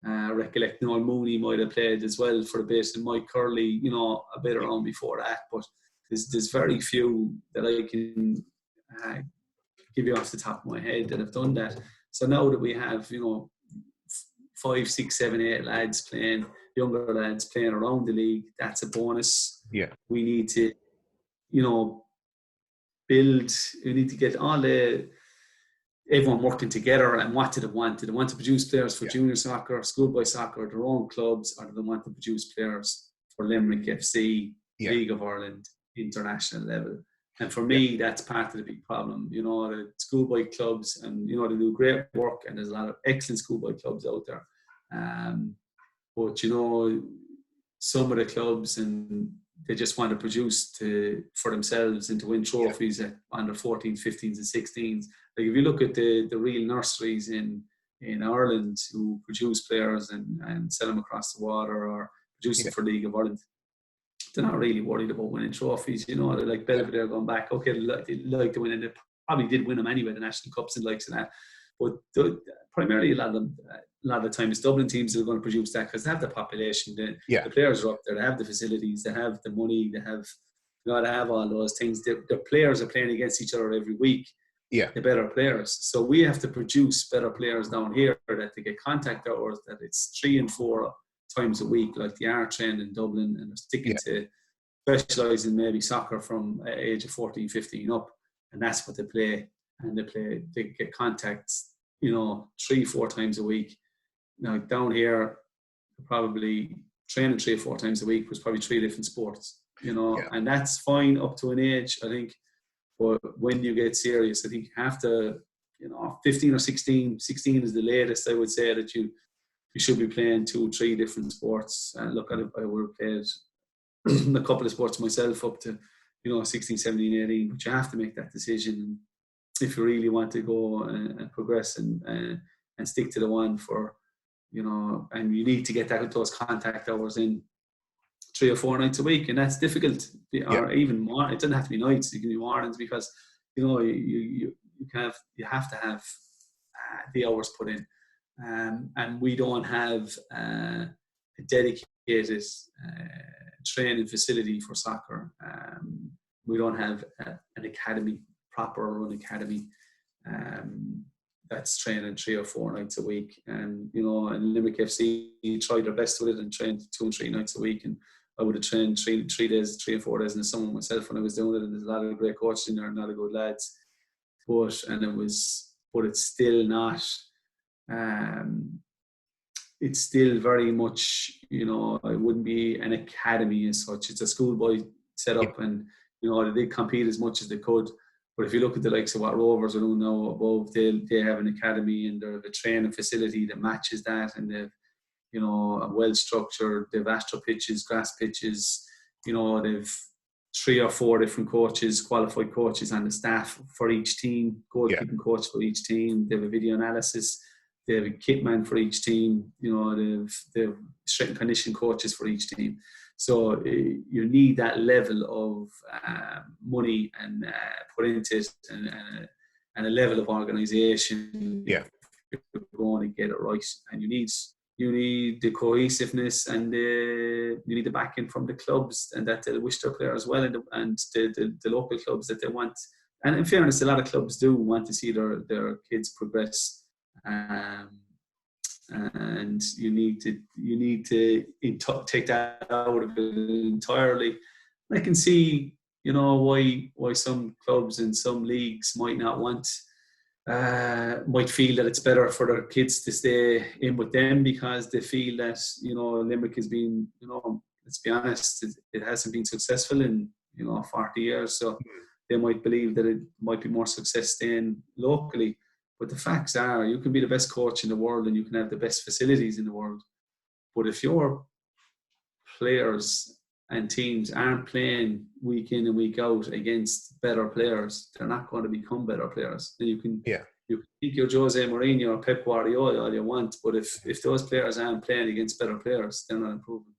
recollect. Noel Mooney might have played as well for a bit, and Mike Curley, a bit around before that. But there's very few that I can give you off the top of my head that have done that. So now that we have, 5, 6, 7, 8 lads playing, younger lads playing around the league, that's a bonus. Yeah. We need to, build, we need to get everyone working together. And what do they want? Do they want to produce players for junior soccer, schoolboy soccer, their own clubs, or do they want to produce players for Limerick FC, League of Ireland, international level? And for me, that's part of the big problem. The schoolboy clubs, and they do great work, and there's a lot of excellent schoolboy clubs out there. But some of the clubs, and they just want to produce for themselves and to win trophies at under 14s, 15s, and 16s. Like if you look at the real nurseries in Ireland who produce players and sell them across the water, or produce them for League of Ireland, they're not really worried about winning trophies. They're like Belvedere going back. Okay, they like to win, and they probably did win them anyway, the national cups and likes of that. But primarily, a lot of the time, it's Dublin teams that are going to produce that, because they have the population, the players are up there, they have the facilities, they have the money, they have all those things. The players are playing against each other every week. Yeah, the better players. So we have to produce better players down here that they get contact hours, that it's 3 and 4 times a week, like the are trained in Dublin, and they're sticking to specialise in maybe soccer from age of 14, 15 up, and that's what they play. And they get contacts, 3, 4 times a week. Now down here, probably training 3 or 4 times a week was probably 3 different sports, and that's fine up to an age, I think. But when you get serious, I think you have to, 15 or 16 is the latest I would say that you should be playing 2, 3 different sports. And look, I would have played a couple of sports myself up to, 16, 17, 18, but you have to make that decision if you really want to go and progress and stick to the one for, and you need to get those contact hours in 3 or 4 nights a week, and that's difficult. Or even more, it doesn't have to be nights; it can be mornings, because you have to have the hours put in, and we don't have a dedicated training facility for soccer. We don't have an academy, proper run academy, that's training 3 or 4 nights a week. And and Limerick FC tried their best with it and trained 2 and 3 nights a week. And I would have trained 3 or 4 days in the summer myself when I was doing it. And there's a lot of great coaches in there and a lot of good lads. But it's still not. It's still very much, it wouldn't be an academy as such. It's a schoolboy setup, and they did compete as much as they could. But if you look at the likes of what Rovers are doing now above, they have an academy, and they have a training facility that matches that, and they've a well structured. They've astro pitches, grass pitches. They've 3 or 4 different coaches, qualified coaches on the staff for each team, goalkeeping coach for each team. They have a video analysis. They have a kit man for each team. They've strength and conditioning coaches for each team. So you need that level of money and put into it, and a level of organisation. Yeah, if you're going to get it right, and you need the cohesiveness, and you need the backing from the clubs, and that they wish their players well, and the local clubs that they want. And in fairness, a lot of clubs do want to see their kids progress. And you need to take that out of it entirely. I can see, why some clubs and some leagues might not want might feel that it's better for their kids to stay in with them because they feel that, Limerick has been, let's be honest, it hasn't been successful in, 40 years. So they might believe that it might be more success staying locally. But the facts are, you can be the best coach in the world and you can have the best facilities in the world. But if your players and teams aren't playing week in and week out against better players, they're not going to become better players. And you can think you're Jose Mourinho or Pep Guardiola all you want, but if those players aren't playing against better players, they're not improving.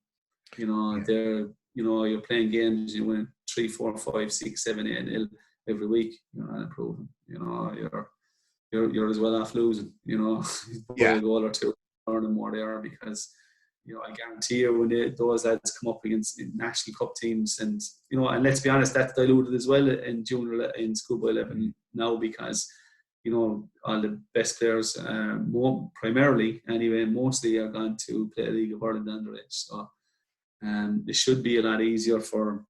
You're playing games, you win 3, 4, 5, 6, 7, 8 nil every week. You're not improving. You're as well off losing. By a goal or two, learning more they are because. I guarantee you when those lads come up against national cup teams and let's be honest, that's diluted as well in junior, in schoolboy 11 now because, all the best players, primarily anyway, mostly are going to play a League of Ireland underage. So it should be a lot easier for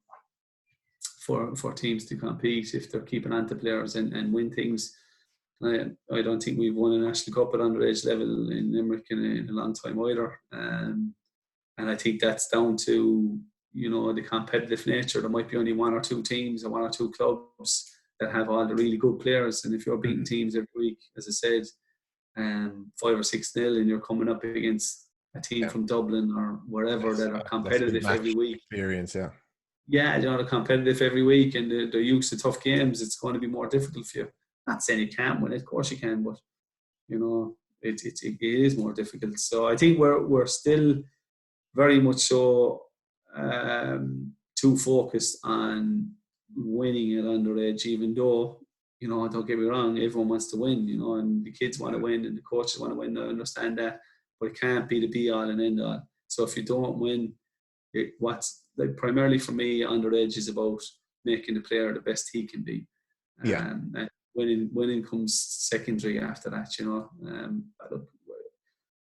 teams to compete if they're keeping on to players and win things. I don't think we've won a national cup at underage level in Limerick in a long time either. And I think that's down to, the competitive nature. There might be only 1 or 2 teams or 1 or 2 clubs that have all the really good players. And if you're beating teams every week, as I said, 5 or 6 nil, and you're coming up against a team from Dublin or wherever that are competitive every week. Experience, they're competitive every week and they're used to tough games. It's going to be more difficult for you. Not saying you can't win it, of course you can, but it is more difficult. So I think we're still very much so too focused on winning at underage, even though don't get me wrong, everyone wants to win, and the kids want to win and the coaches want to win. I understand that, but it can't be the be all and end all. So if you don't win, primarily for me, underage is about making the player the best he can be. And winning comes secondary after that,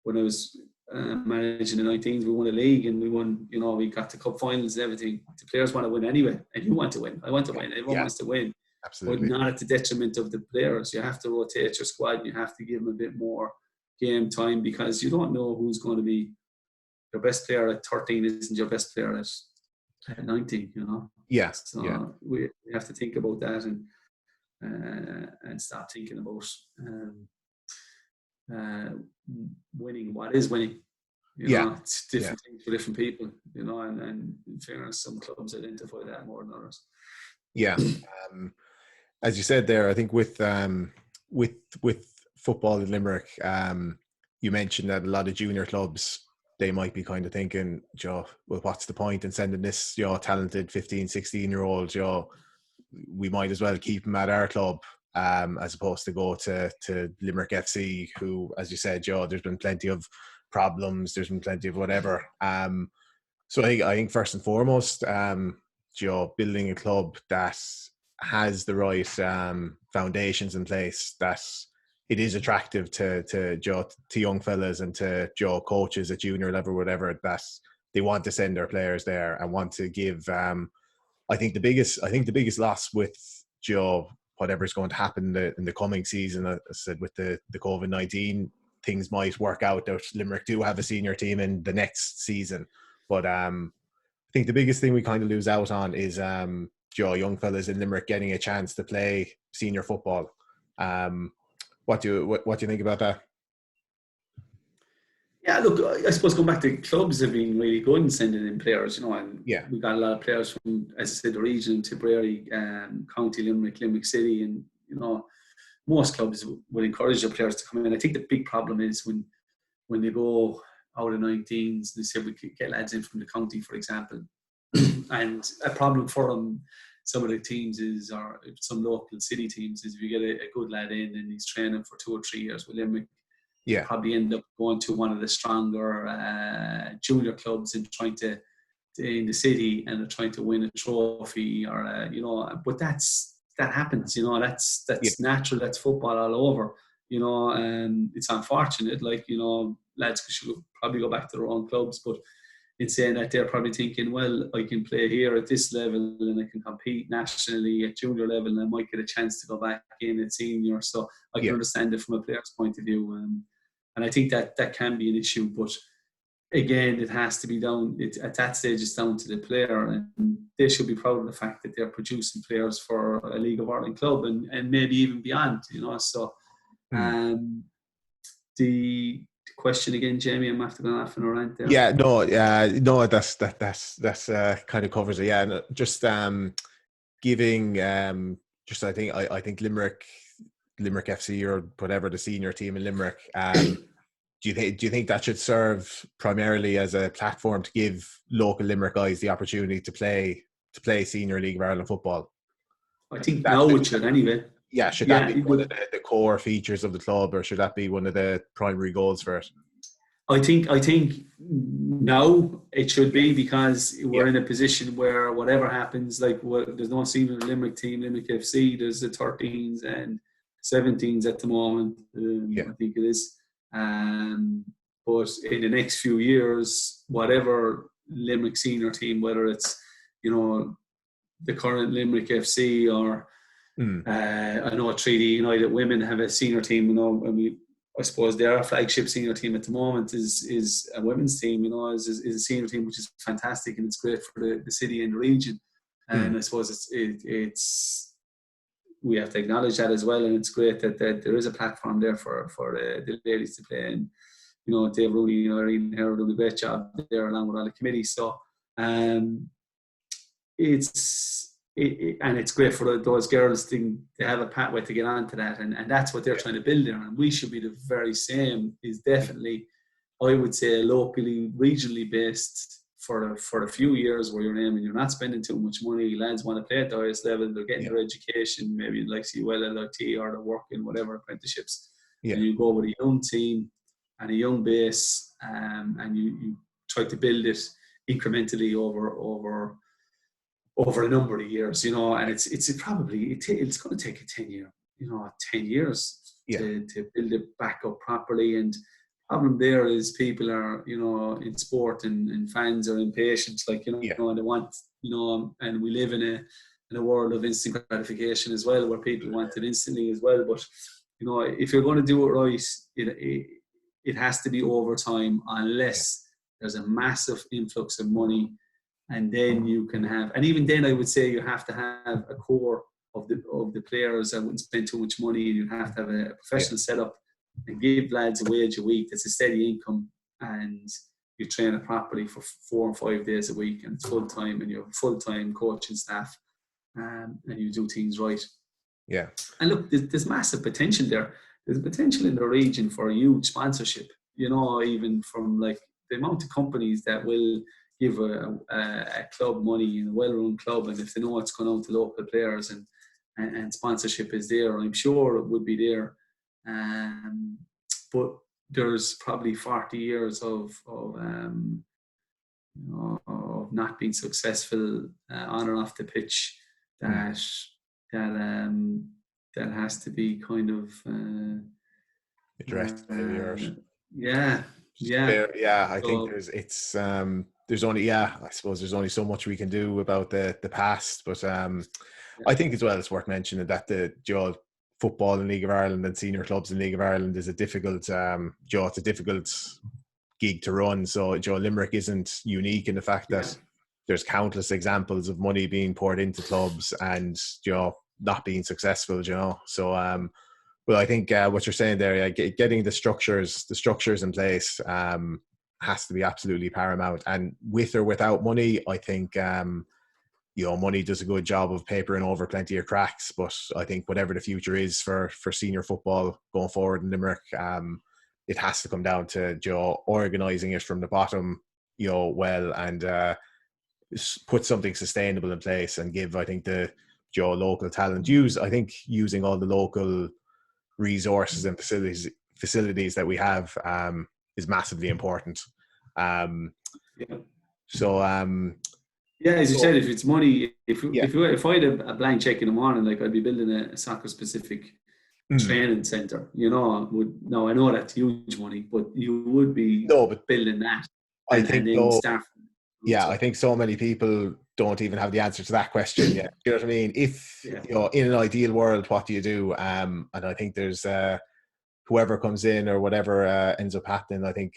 when I was managing the 19s, we won a league and we won, we got to cup finals and everything. The players want to win anyway, and you want to win. I want to win. Everyone wants to win. Absolutely. But not at the detriment of the players. You have to rotate your squad and you have to give them a bit more game time because you don't know who's going to be your best player at 13 isn't your best player at 19, So we have to think about that and stop thinking about winning. What is winning? It's different things for different people, and in fairness, some clubs identify that more than others. As you said there, I think with football in Limerick, you mentioned that a lot of junior clubs, they might be kind of thinking, well, what's the point in sending this talented 15, 16-year-old, we might as well keep him at our club as opposed to go to Limerick FC, who, as you said, there's been plenty of problems, there's been plenty of whatever. So I think first and foremost, building a club that has the right foundations in place, that it is attractive to young fellas and to coaches at junior level, whatever, that they want to send their players there and want to give. I think the biggest loss with whatever's going to happen in the coming season, as I said, with the COVID-19, things might work out that Limerick do have a senior team in the next season. But I think the biggest thing we kind of lose out on is young fellas in Limerick getting a chance to play senior football. What do you think about that? Yeah, look, I suppose going back to clubs have been really good in sending in players, and we got a lot of players from, as I said, the region, Tipperary, County Limerick, Limerick City, and most clubs would encourage their players to come in. I think the big problem is when they go out of 19s, they say we could get lads in from the county, for example, and a problem for them. Some of the teams is, or some local city teams, is if you get a good lad in and he's training for 2 or 3 years with Limerick, probably end up going to one of the stronger junior clubs and trying to in the city and trying to win a trophy or but that happens, that's natural, that's football all over, and it's unfortunate, lads should probably go back to their own clubs, but in saying that they're probably thinking, well, I can play here at this level and I can compete nationally at junior level and I might get a chance to go back in at senior. So I can understand it from a player's point of view. And I think that can be an issue. But again, it has to be down, at that stage it's down to the player, and they should be proud of the fact that they're producing players for a League of Ireland club and maybe even beyond, So the question again, Jamie, I'm after going off on a rant there. Yeah, no, that's kind of covers it. Yeah, and just giving just I think Limerick FC or whatever, the senior team in Limerick. Do you think that should serve primarily as a platform to give local Limerick guys the opportunity to play Senior League of Ireland football? I think now it should anyway. Yeah, should that be one of the core features of the club, or should that be one of the primary goals for it? I think now it should be, because we're in a position where whatever happens, there's no senior Limerick team, Limerick FC. There's the 13s and 17s at the moment. I think it is. But in the next few years, whatever Limerick senior team, whether it's the current Limerick FC or I know Treaty United Women have a senior team. I suppose their flagship senior team at the moment is a women's team. Is a senior team, which is fantastic, and it's great for the city and the region. And I suppose it's we have to acknowledge that as well, and it's great that there is a platform there for the ladies to play. And Dave Rooney, Irene Hare doing a great job there along with all the committees. So it's great for those girls to have a pathway to get onto that, and that's what they're trying to build there. And we should be the very same. Is definitely, I would say, locally, regionally based for a few years where you're not spending too much money. Lads want to play at the highest level. They're getting their education, maybe like LLT, or they're working whatever apprenticeships. Yeah. And you go with a young team and a young base, and you try to build it incrementally over a number of years, and it's probably going to take 10 years to build it back up properly. And problem there is people are, in sport and fans are impatient, and they want, and we live in a world of instant gratification as well, where people want it instantly as well. But if you're going to do it right, it has to be over time, unless there's a massive influx of money. And then you can have, and even then I would say you have to have a core of the players that wouldn't spend too much money, and you have to have a professional setup and give lads a wage a week that's a steady income, and you train it properly for 4 or 5 days a week, and it's full time, and you have full-time coaching staff, and you do things right. Yeah. And look, there's massive potential there. There's potential in the region for a huge sponsorship, even from the amount of companies that will give a club money in a well-run club, and if they know it's going out to local players and sponsorship is there, I'm sure it would be there. But there's probably 40 years of not being successful on and off the pitch that has to be kind of addressed. Yeah. I think there's only I suppose there's only so much we can do about the past, but I think as well it's worth mentioning that the football in League of Ireland and senior clubs in League of Ireland is a difficult it's a difficult gig to run. So Limerick isn't unique in the fact that there's countless examples of money being poured into clubs and not being successful. So but I think what you're saying there, getting the structures in place has to be absolutely paramount. And with or without money, I think money does a good job of papering over plenty of cracks. But I think whatever the future is for senior football going forward in Limerick, it has to come down to organising it from the bottom, well, and put something sustainable in place and give, I think, the local talent using all the local resources and facilities that we have is massively important. As you said, if it's money, if I had a blank check in the morning, I'd be building a soccer specific training centre. I know that's huge money, but you would be building that. I think Yeah, So, I think so many people don't even have the answer to that question yet. You know what I mean? If, yeah. you know, in an ideal world, what do you do? And I think there's whoever comes in or whatever ends up happening, I think,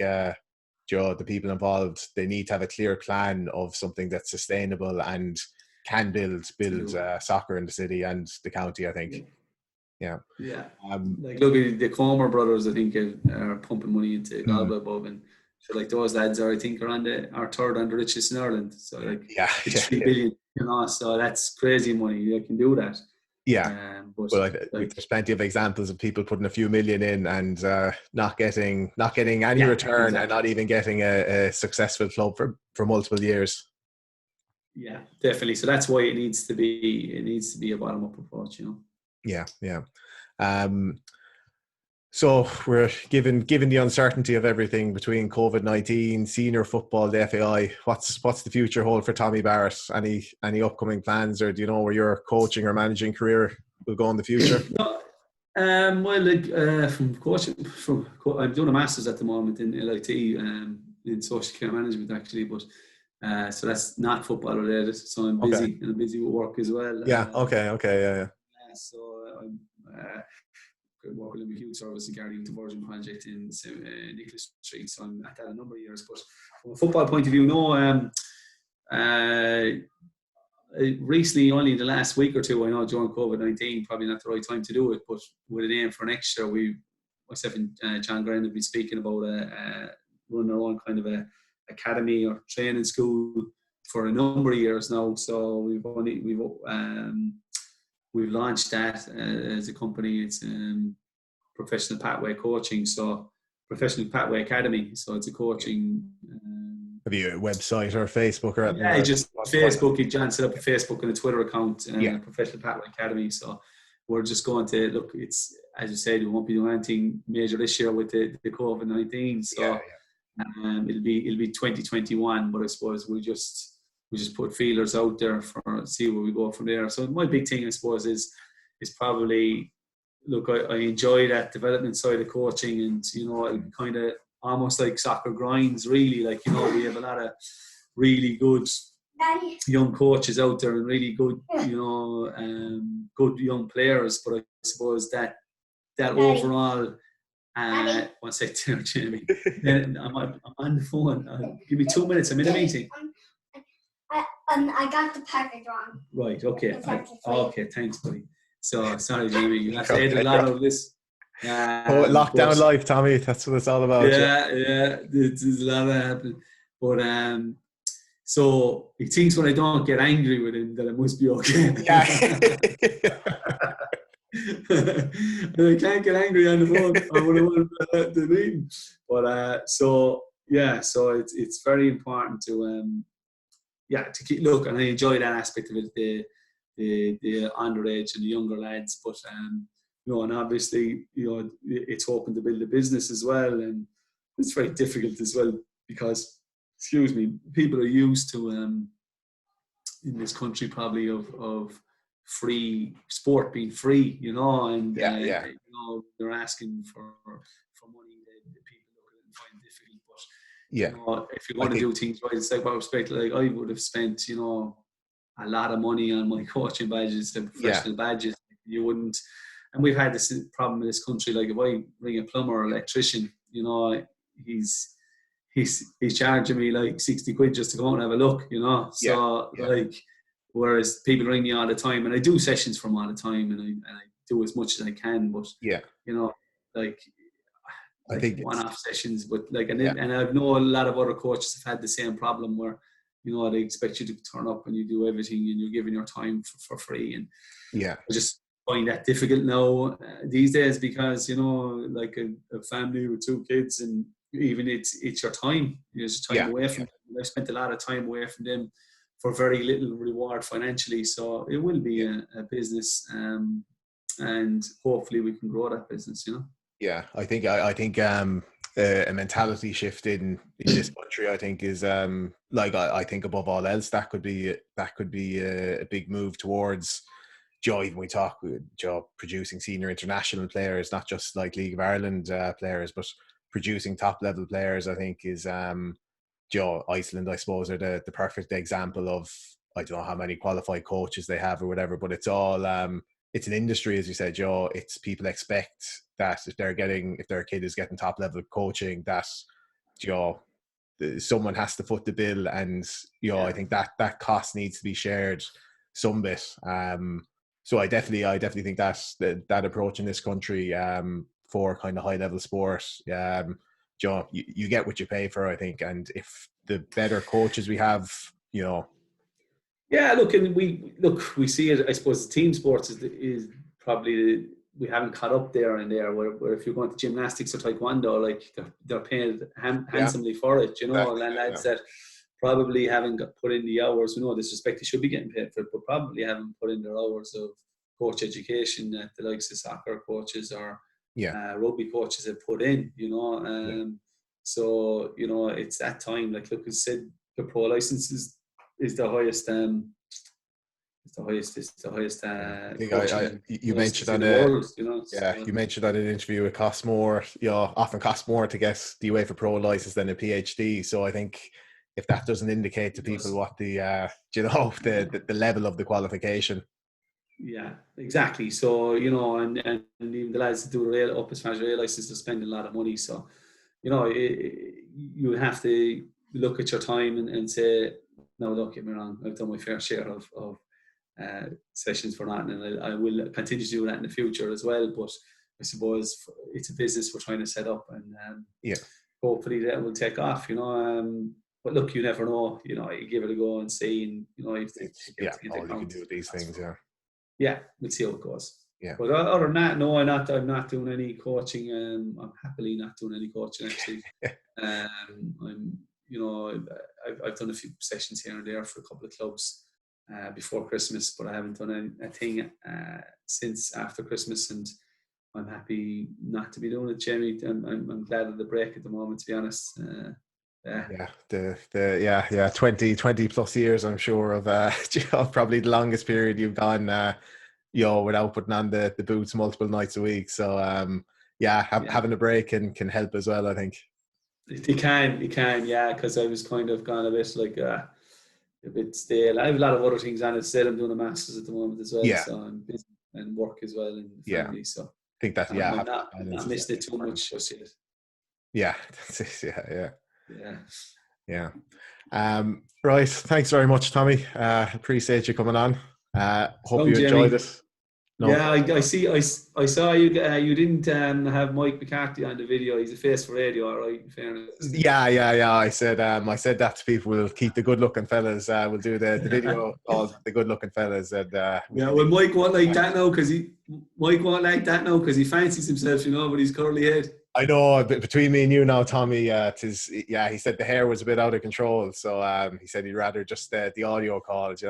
Joe, the people involved, they need to have a clear plan of something that's sustainable and can build soccer in the city and the county, I think. Yeah. Yeah. Um, Like, look at the Comer brothers, I think, are pumping money into Mm. Galway above. And so, like, those lads are, I think, are third and the richest in Ireland. So, like, yeah. it's 3 billion, you know, so that's crazy money. They can do that. Yeah. But Well, like, there's plenty of examples of people putting a few million in and not getting any return, exactly. and not even getting a successful club for multiple years. Yeah, definitely. So that's why it needs to be a bottom up approach, you know. Yeah, yeah. So we're given the uncertainty of everything between COVID-19, senior football, the FAI. What's the future hold for Tommy Barrett? Any upcoming plans, or do you know where your coaching or managing career will go in the future? No, well, like from coaching, I'm doing a master's at the moment in LIT, in social care management actually, but so that's not football related. So I'm busy, Okay. and I'm busy with work as well. Yeah. Okay. Yeah. So I'm working in a huge service in Guardian Diversion project in Nicholas Street. So I'm at that a number of years. But from a football point of view, no. Recently, only in the last week or two, I know during COVID-19, probably not the right time to do it, but with an aim for next year, myself and John Graham have been speaking about running our own kind of a academy or training school for a number of years now. So we've launched that as a company. It's Professional Pathway Coaching, so Professional Pathway Academy. So it's a coaching. Have you a website or Facebook or anything? Yeah, just Facebook. John set up a Facebook and a Twitter account, Yeah. Professional Pathway Academy. So we're just going to look. It's, as you said, we won't be doing anything major this year with the COVID-19. So it'll be 2021. But I suppose we just put feelers out there for see where we go from there. So my big thing, I suppose, is probably, look, I enjoy that development side of coaching, and you know, I kind of almost like soccer grinds, really. Like, you know, we have a lot of really good young coaches out there and really good, you know, good young players. But I suppose that overall, one sec there, Jamie. I'm on the phone. Give me 2 minutes. I'm in a meeting. I got the package wrong. Right. Okay. Okay. Thanks, buddy. So sorry, Jamie. You have to Okay. edit a lot out of this. Lockdown life, Tommy. That's what it's all about. Yeah. There's a lot of happening. But so he thinks when I don't get angry with him that it must be okay. Yeah. And I can't get angry on the phone. I would have won the meeting. But so it's very important to keep look, and I enjoy that aspect of it, the underage and the younger lads. But you know, and obviously, you know, it's hoping to build a business as well, and it's very difficult as well because, people are used to in this country probably of free sport being free, you know, and you know, they're asking for money that people look at and find difficult. But you know, if you want to do things right, it's like what respect, like I would have spent, you know, a lot of money on my coaching badges, the professional badges. You wouldn't, and we've had this problem in this country. Like if I ring a plumber or electrician, you know, he's charging me like 60 quid just to go and have a look, you know. So like, whereas people ring me all the time, and I do sessions for them all the time, and I do as much as I can. But you know, like I think one-off sessions, but like, and I know a lot of other coaches have had the same problem where, you know, they expect you to turn up and you do everything and you're giving your time for free. And I just find that difficult now these days because, you know, like a family with 2 kids, and even it's your time. It's time away from them. I've spent a lot of time away from them for very little reward financially. So it will be a business, and hopefully we can grow that business, you know. Yeah, I think a mentality shift in this country, I think, is like I think above all else that could be a big move towards joy when we talk producing senior international players, not just like League of Ireland players, but producing top level players. I think is Iceland, I suppose, are the perfect example of, I don't know how many qualified coaches they have or whatever, but it's all it's an industry, as you said, Joe. It's people expect that if their kid is getting top level coaching, that someone has to foot the bill, and I think that cost needs to be shared some bit. So I definitely think that approach in this country for kind of high level sport, you get what you pay for, I think. And if the better coaches we have, Yeah, look, and we see it. I suppose team sports is probably we haven't caught up there and there. Where if you're going to gymnastics or taekwondo, like they're paid handsomely for it, Exactly, and lads that probably haven't put in the hours. No disrespect, they should be getting paid for it, but probably haven't put in their hours of coach education that the likes of soccer coaches or rugby coaches have put in. So it's that time. Like, look, as said, the pro license is the highest. It's the highest. You mentioned on you mentioned on an interview, it costs more. Often costs more to get the UEFA Pro license than a PhD. So I think if that doesn't indicate to people what the the level of the qualification. Yeah, exactly. So and even the lads that do the up as far as rail license, they're spending a lot of money. So you have to look at your time and say, no, don't get me wrong, I've done my fair share of sessions for that, and I will continue to do that in the future as well. But I suppose it's a business we're trying to set up, and hopefully that will take off. But look, you never know. You give it a go and see, and all you can do with these things. Yeah, we'll see how it goes. Yeah. But other than that, no, I'm not doing any coaching. I'm happily not doing any coaching actually. I've done a few sessions here and there for a couple of clubs before Christmas, but I haven't done a thing since after Christmas, and I'm happy not to be doing it, Jamie. I'm glad of the break at the moment, to be honest. 20 plus years, I'm sure, of probably the longest period you've gone without putting on the boots multiple nights a week. So having a break can help as well, I think. You can, because I was kind of gone a bit like a bit stale. I have a lot of other things on it still. I'm doing a master's at the moment as well, so I'm busy, and work as well, and family. So I think that I'm not missed it too much just yet. Yeah, yeah. Right, thanks very much, Tommy. Appreciate you coming on. Hope you enjoyed it. No. Yeah, I saw you. You didn't have Mike McCarthy on the video. He's a face for radio, all right, in fairness. Yeah. I said that to people. We'll keep the good-looking fellas. We'll do the video called "The Good-Looking Fellas." And well, Mike won't like that now because he fancies himself, but he's curly head. I know, but between me and you now, Tommy, he said the hair was a bit out of control, so he said he'd rather just the audio calls,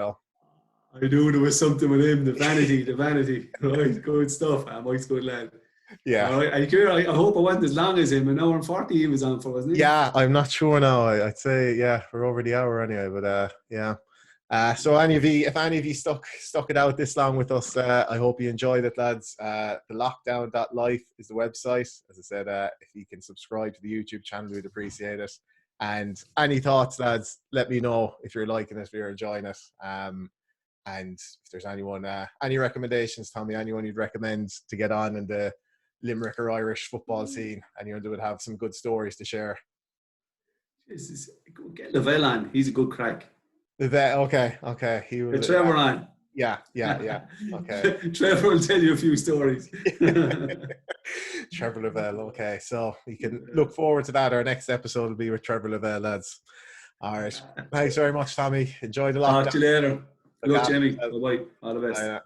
I knew there was something with him, the vanity. Right, good stuff. Mike's a good lad. Yeah. All right, I hope I wasn't as long as him. An hour and 40 he was on for, wasn't he? Yeah, I'm not sure now. I'd say, we're over the hour anyway, but so if any of you stuck it out this long with us, I hope you enjoyed it, lads. The lockdown.life is the website. As I said, if you can subscribe to the YouTube channel, we'd appreciate it. And any thoughts, lads, let me know if you're liking it, if you're enjoying it. And if there's anyone, any recommendations, Tommy, anyone you'd recommend to get on in the Limerick or Irish football scene, anyone that would have some good stories to share? Get Lavelle on. He's a good crack. Okay. He will. Trevor on. Yeah. Okay. Trevor will tell you a few stories. Trevor Lavelle. Okay, so you can look forward to that. Our next episode will be with Trevor Lavelle, lads. All right. Thanks very much, Tommy. Enjoy the lockdown. Talk to you later. Good luck, Jamie. Bye-bye. All the best. Bye.